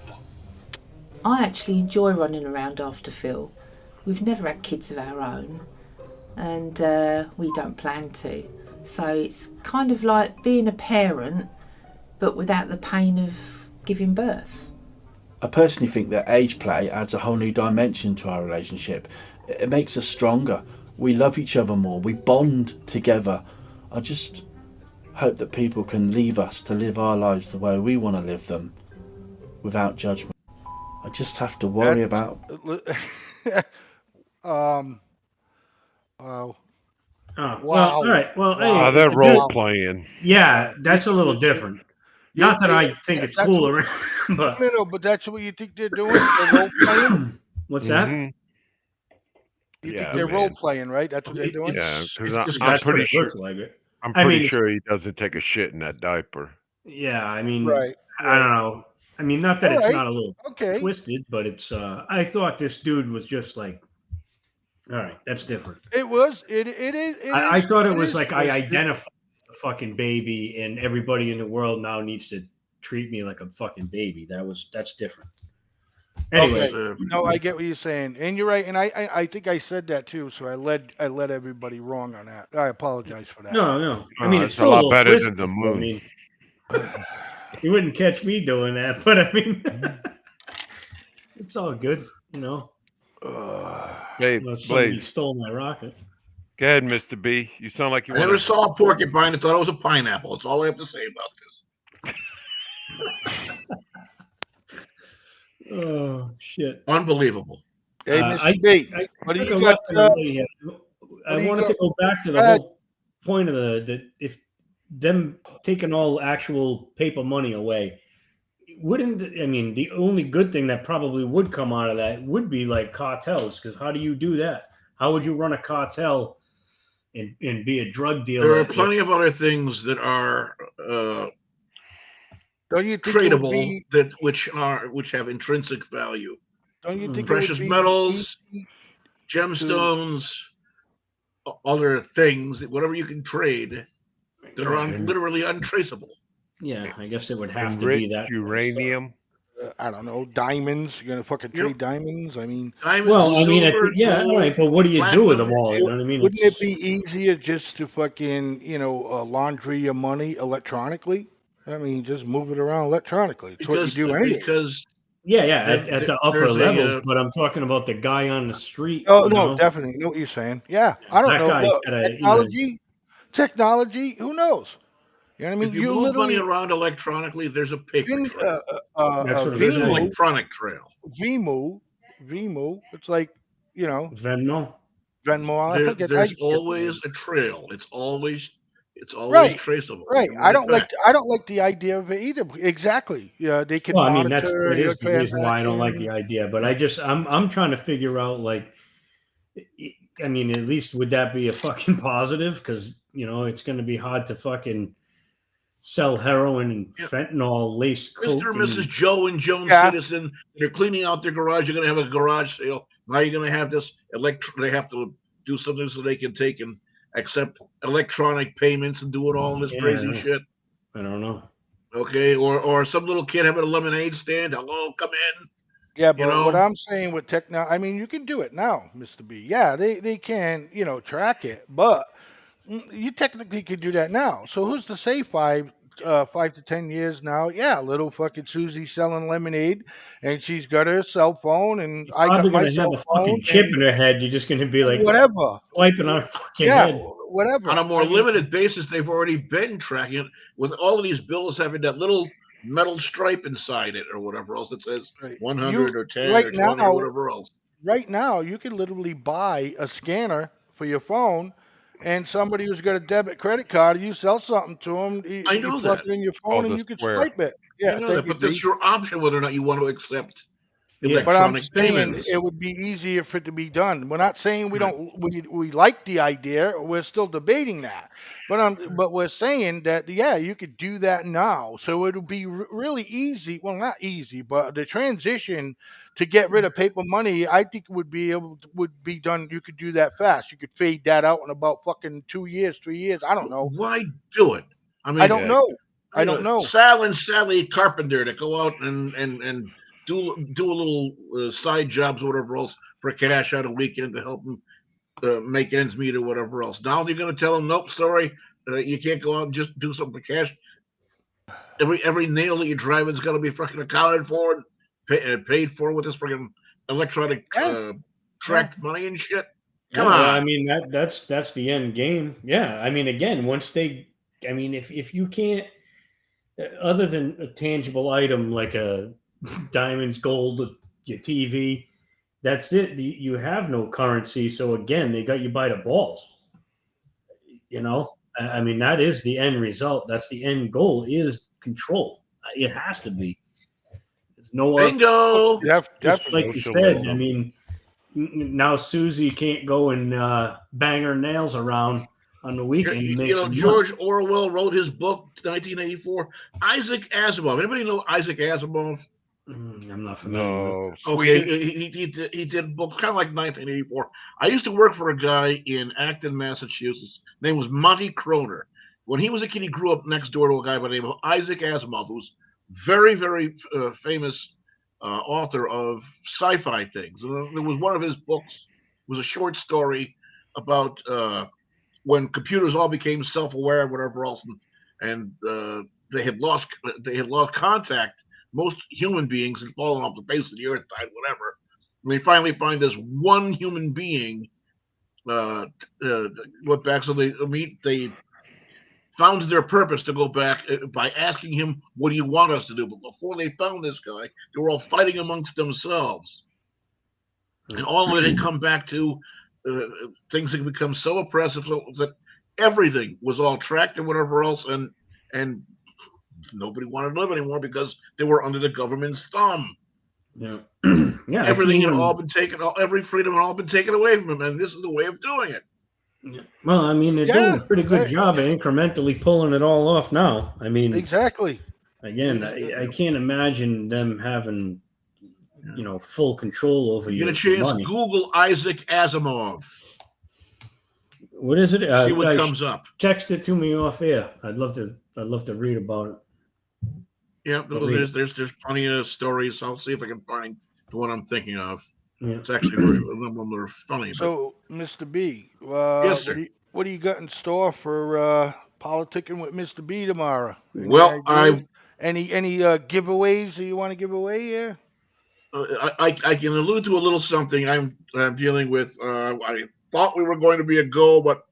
I actually enjoy running around after Phil. We've never had kids of our own, and we don't plan to. So it's kind of like being a parent, but without the pain of giving birth. I personally think that age play adds a whole new dimension to our relationship. It makes us stronger. We love each other more. We bond together. I just hope that people can leave us to live our lives the way we want to live them, without judgment. I just have to worry about. Wow. Oh, Wow. well, all right. Well, Wow. hey, They're it's a role good- playing. Yeah, that's a little different. Not that I think it's cooler, but No, but that's what you think they're doing? They're role playing? What's that? Mhm. You Yeah, think they're man. role playing, right? That's what they're doing? Yeah, it's because I'm That's what pretty it sure. looks like it. I'm I pretty mean, sure he doesn't take a shit in that diaper. Yeah, I mean, Right. I don't know. I mean, not that All it's right. not a little Okay. twisted, but it's. I thought this dude was just like, all right, that's different. It was. It is. I thought it was is like I twisted. identify the fucking baby, and everybody in the world now needs to treat me like a fucking baby. That's different. Anyway, Okay. No, I get what you're saying, and you're right. And I think I said that too. So I led everybody wrong on that. I apologize for that. no. I mean, it's It's still a lot little better twisted, than the though. I moon. mean, you wouldn't catch me doing that, but I mean, it's all good, you know. Hey, Unless somebody Blaze, stole my rocket. go ahead, Mr. B. You sound like you I want never to. saw a porcupine and thought it was a pineapple. That's all I have to say about this. Oh shit! Unbelievable. Hey, Mr. B, what do took you a got? left and a right here. I do you wanted got? to go back to the Go ahead. whole point of the if them taking all actual paper money away. Wouldn't I mean the only good thing that probably would come out of that would be like cartels, because how do you do that? How would you run a cartel and be a drug dealer? There are plenty of other things that are Don't you think it would tradable be? which have intrinsic value. Don't you think Precious it would be metals, easy gemstones, other things, whatever you can trade, that are literally untraceable. Yeah, I guess it would have to be that uranium. I don't know, diamonds. You're gonna fucking trade diamonds. I mean, diamonds. Well, I mean, silver, yeah, gold, right. But what do you do with them all? You know what I mean? Wouldn't it be easier just to fucking laundry your money electronically? I mean, just move it around electronically. It's what you do anyway. Because yeah, at the upper there's levels, but I'm talking about the guy on the street. Oh you no, know? definitely. I know what you're saying. Yeah, I don't That know. guy's Look, gotta, technology. Who knows? You know what I mean? if you move money around electronically, there's a paper trail. That's what There's I'm an saying. electronic trail. Vmoo. It's like Venmo. There's always a trail. It's always right, traceable. right. I don't like the idea of it either. Exactly. Yeah, they can Well, I mean, monitor that your is the reason why I don't like the transaction. idea. But I'm trying to figure out, like, I mean, at least would that be a fucking positive? Because it's going to be hard to fucking sell heroin and fentanyl laced coke. Mr. and Mrs. Joe and Joan Citizen, they're cleaning out their garage. You're going to have a garage sale. Now you're going to have this they have to do something so they can take and accept electronic payments and do it all in this crazy shit. I don't know. Okay, or some little kid having a lemonade stand. Hello, come in. Yeah, You but what know, I'm saying with technology, I mean, you can do it now, Mr. B. Yeah, they can, track it, but you technically could do that now. So who's to say 5 to 10 years now? Yeah, little fucking Susie selling lemonade, and she's got her cell phone, and You're I got probably my going to have cell a phone, fucking chip and in their head. You're just going to be like whatever. swiping on a fucking Yeah, head. on whatever. a more I mean, limited basis, they've already been tracking it with all of these bills having that little metal stripe inside it or whatever else it says you 100 or 10 right or 20 or now, whatever else. right now, you can literally buy a scanner for your phone, and somebody who's got a debit credit card, you sell something to them, I you know plug that. it in your It's phone, called and a you can square. swipe it. I Yeah, know thank that, you, but that's B. your option whether or not you want to accept Yeah. But I'm electronic saying payments. it would be easier for it to be done. We're not saying we Right. don't we like the idea. We're still debating that. But we're saying that yeah, you could do that now. So it'll be really easy. Well, not easy, but the transition to get rid of paper money, I think would be done. You could do that fast. You could fade that out in about fucking 2 years, 3 years. I don't know. Why do it? I I mean, don't Yeah, know. I don't know. Sal and Sally Carpenter to go out and do a little side jobs or whatever else for cash on a weekend to help them make ends meet or whatever else. Now you're going to tell them, nope, sorry, you can't go out and just do something for cash. Every nail that you drive is going to be fucking accounted for and paid for with this freaking electronic Yeah, yeah. tracked money and shit. Come Yeah, well, I on. mean that's the end game. Yeah, I mean, again, I mean, if you can't, other than a tangible item like a diamonds, gold, your TV, that's it. You have no currency. So again, they got you by the balls. You know, I mean, that is the end result. That's the end goal is control. It has to be. There's no other. Bingo. Just like you said. I socialism. mean, now Susie can't go and bang her nails around on the weekend and make some money. George Orwell wrote his book, 1984. Isaac Asimov. Anybody know Isaac Asimov? I'm not familiar with it. No, Okay, Swedish. he did books kind of like 1984. I used to work for a guy in Acton, Massachusetts. His name was Monty Kroner. When he was a kid, he grew up next door to a guy by the name of Isaac Asimov, who's very, very famous author of sci-fi things. And there was one of his books was a short story about when computers all became self-aware and whatever else, and they had lost contact. Most human beings had fallen off the face of the earth, died, whatever. And they finally find this one human being. Went back, so they found their purpose to go back by asking him, "What do you want us to do?" But before they found this guy, they were all fighting amongst themselves, and all of it had come back to things had become so oppressive that everything was all tracked and whatever else, and nobody wanted to live anymore because they were under the government's thumb. Yeah, yeah. Everything had all been taken, every freedom had all been taken away from them, and this is the way of doing it. Yeah. Well, I mean, they're doing a pretty good job of incrementally pulling it all off now. I mean, exactly. Again, I can't imagine them having, full control over You your get a chance, money. Google Isaac Asimov. What is it? See what comes up. Text it to me off air. I'd love to read about it. Yeah, there's plenty of stories. I'll see if I can find the one I'm thinking of. Yeah. It's actually one that are funny. So, Mr. B, yes, sir. what do you got in store for politicking with Mr. B tomorrow? Well, any giveaways that you want to give away here? I can allude to a little something I'm dealing with. I thought we were going to be a go, but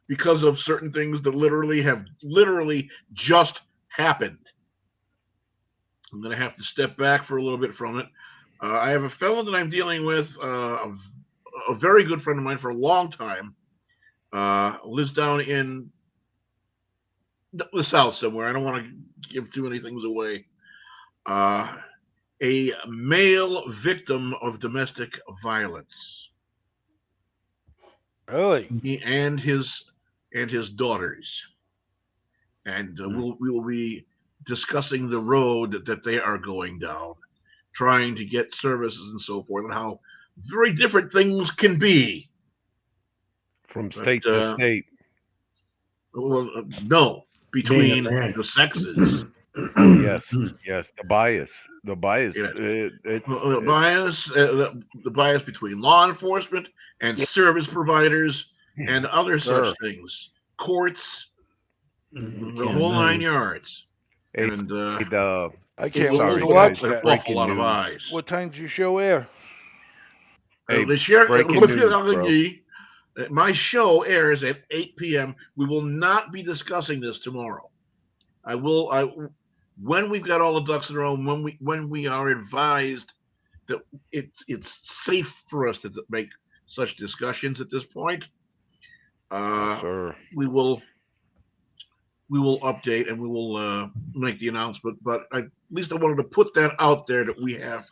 because of certain things that literally just happened, I'm going to have to step back for a little bit from it. I have a fellow that I'm dealing with, a very good friend of mine for a long time, lives down in the South somewhere. I don't want to give too many things away. A male victim of domestic violence. Really? He and his daughters, and we will be discussing the road that they are going down, trying to get services and so forth, and how very different things can be from state to state. Well, no, between man. the sexes. Yes, yes. The bias. Yeah. It's The bias between law enforcement and service providers and other sir. such things, courts, You the can't whole nine imagine. yards. Hey, And the I it can't will wait sorry to open up watch guys. an that. awful Breaking lot of news. eyes. What time's your show air? Hey, The share, breaking news, bro. my show airs at 8 p.m. We will not be discussing this tomorrow. When we've got all the ducks in a row, when we are advised that it's safe for us to make such discussions at this point, Yes, sir. we will update and we will make the announcement. But at least I wanted to put that out there that we have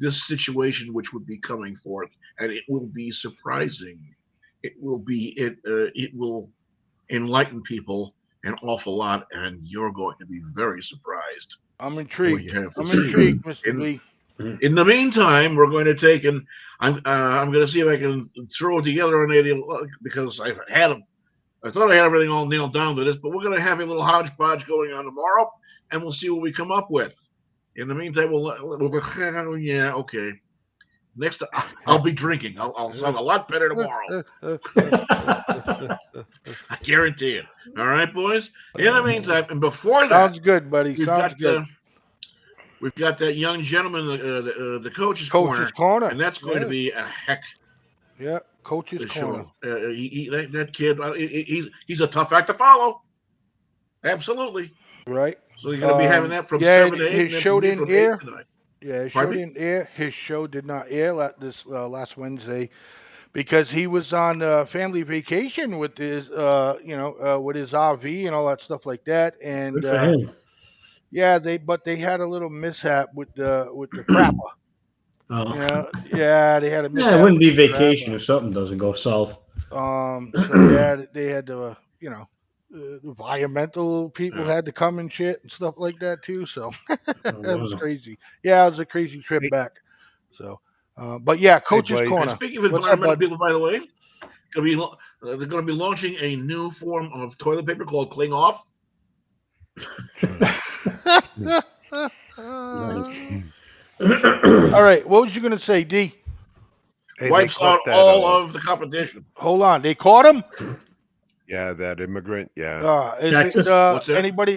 this situation which would be coming forth, and it will be surprising. It will enlighten people an awful lot, and you're going to be very surprised. I'm What intrigued. you have to I'm see. intrigued, Mr. B. In the meantime, we're going to take and I'm going to see if I can throw it together on because I thought I had everything all nailed down to this, but we're going to have a little hodgepodge going on tomorrow, and we'll see what we come up with. In the meantime, we'll yeah, okay. Next, I'll be drinking. I'll sound a lot better tomorrow. I guarantee it. All right, boys. In the meantime, and before that, Sounds good, buddy. Sounds good. We've got that young gentleman, the coach's Coach's corner. and that's going to be a heck. Yeah, coach's corner. That kid, he's a tough act to follow. Absolutely. Right. So you're going to be having that from 7 to 8. His show didn't air. Yeah, his show Pardon me? didn't air. His show did not air this last Wednesday because he was on family vacation with his, with his RV and all that stuff like that. And Good for him. yeah, they had a little mishap with the crapper. Oh. Yeah, they had a mishap. Yeah, it wouldn't be with the vacation crapper. if something doesn't go south. So yeah, they had to, environmental people had to come and shit and stuff like that too. So that was crazy. Yeah, it was a crazy trip back. So, but yeah, coach's corner. And speaking of environmental people, by the way, they're going to be launching a new form of toilet paper called Cling Off. All right, what was you gonna say, D? Hey, wipes out all of the competition. Hold on, they caught him. Yeah, that immigrant. Yeah. Is Texas? it,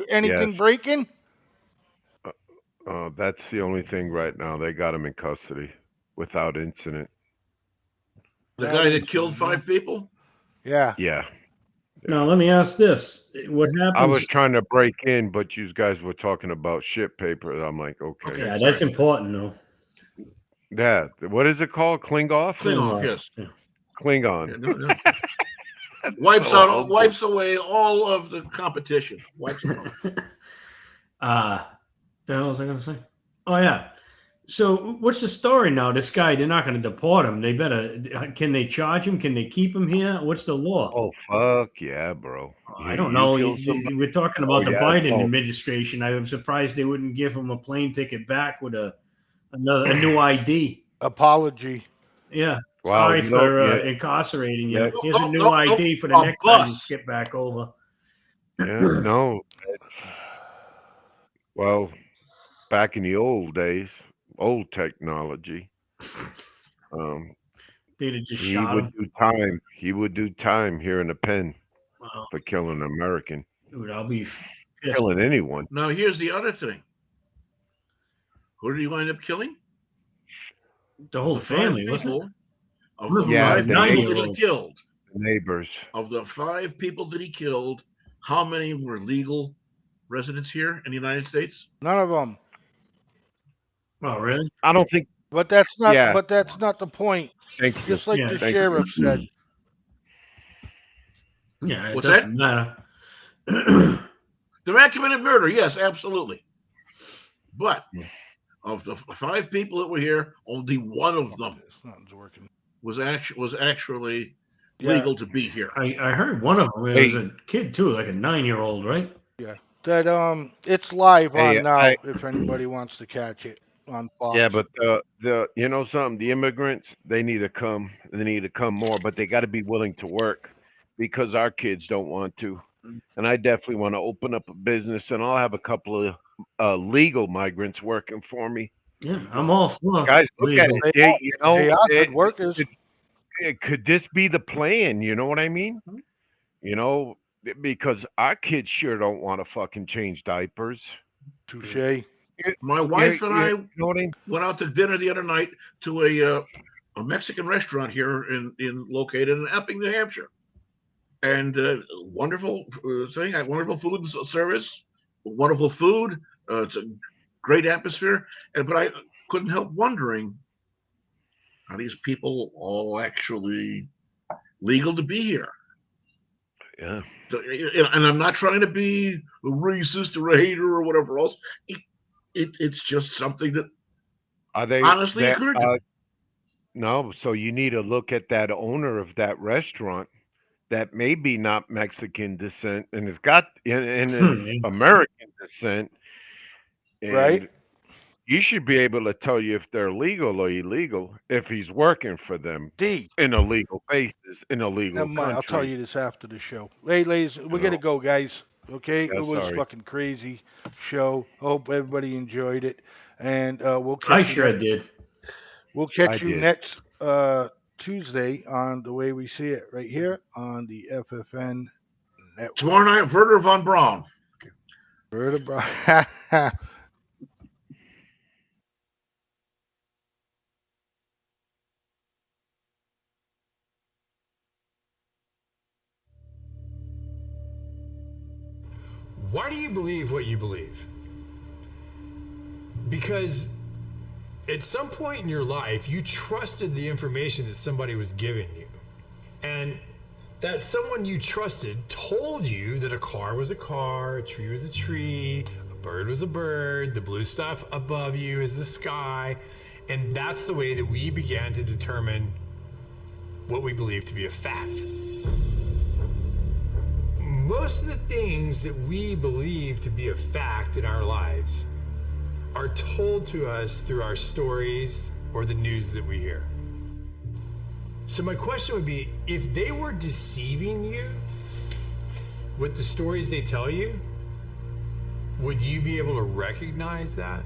anything Yes. breaking? That's the only thing right now. They got him in custody without incident. The guy that killed 5 people? Yeah. Yeah. Now let me ask this: what happens? I was trying to break in, but you guys were talking about shit paper. I'm like, okay. Yeah, that's important, though. Yeah. What is it called? Cling off? Cling off, yes. Yeah. Klingon. Wipes away all of the competition. Wipes it off. The hell was I going to say? Oh yeah. So what's the story now? This guy, they're not going to deport him. They better. Can they charge him? Can they keep him here? What's the law? Oh fuck yeah, bro. I don't know. We're talking about the Biden no. administration. I'm surprised they wouldn't give him a plane ticket back with a new ID. Apology. Yeah. Wow, Sorry for incarcerating you. Yeah. Here's a new ID for the next time you get back over. Yeah, no. Well, back in the old days, old technology, They'd have just he shot would him. do time. He would do time here in the pen Wow. for killing an American. Dude, I'll be pissed. Killing anyone. Now, here's the other thing. Who did he wind up killing? The whole family, wasn't it? Of the Yeah, 5 the people that he neighbors. killed, Neighbors. of the 5 people that he killed, how many were legal residents here in the United States? None of them. Oh, really? I don't think. But that's not. Yeah. But that's not the point. Thank you. Just like Yeah. the Thank sheriff said. Yeah, it What's doesn't matter. The man committed murder, yes, absolutely. But of the 5 people that were here, only one of them Nothing's working. was actually Yeah. legal to be here. I heard one of them was a kid too, like a 9-year-old, right? Yeah. That it's live Hey, on now. If anybody wants to catch it on Fox. Yeah, but the you know something, the immigrants, they need to come. They need to come more, but they got to be willing to work because our kids don't want to. and I definitely want to open up a business, and I'll have a couple of legal migrants working for me. Yeah, I'm all for Guys, look at legal. it. You know, They are good workers. could this be the plan? You know what I mean? You know, because our kids sure don't want to fucking change diapers. Touche. My wife and I You know what I mean? went out to dinner the other night to a Mexican restaurant here in located in Epping, New Hampshire, and wonderful thing. Had wonderful food and service, wonderful food. It's a great atmosphere, but I couldn't help wondering: are these people all actually legal to be here? Yeah. And I'm not trying to be a racist or a hater or whatever else. It's just something that honestly occurred to me. No, so you need to look at that owner of that restaurant that may be not Mexican descent and has got in his American descent. And right. You should be able to tell you if they're legal or illegal if he's working for them in a legal basis, in a legal country. I'll tell you this after the show. Hey, ladies, we're going to go, guys. Okay? Yeah, it was sorry. fucking crazy show. Hope everybody enjoyed it. And we'll catch I you sure did. We'll catch you next Tuesday on The Way We See It right here on the FFN Network. Tomorrow night, Werner von Braun. Werner Braun. Why do you believe what you believe? Because at some point in your life, you trusted the information that somebody was giving you. And that someone you trusted told you that a car was a car, a tree was a tree, a bird was a bird, the blue stuff above you is the sky. And that's the way that we began to determine what we believe to be a fact. Most of the things that we believe to be a fact in our lives are told to us through our stories or the news that we hear. So my question would be, if they were deceiving you with the stories they tell you, would you be able to recognize that?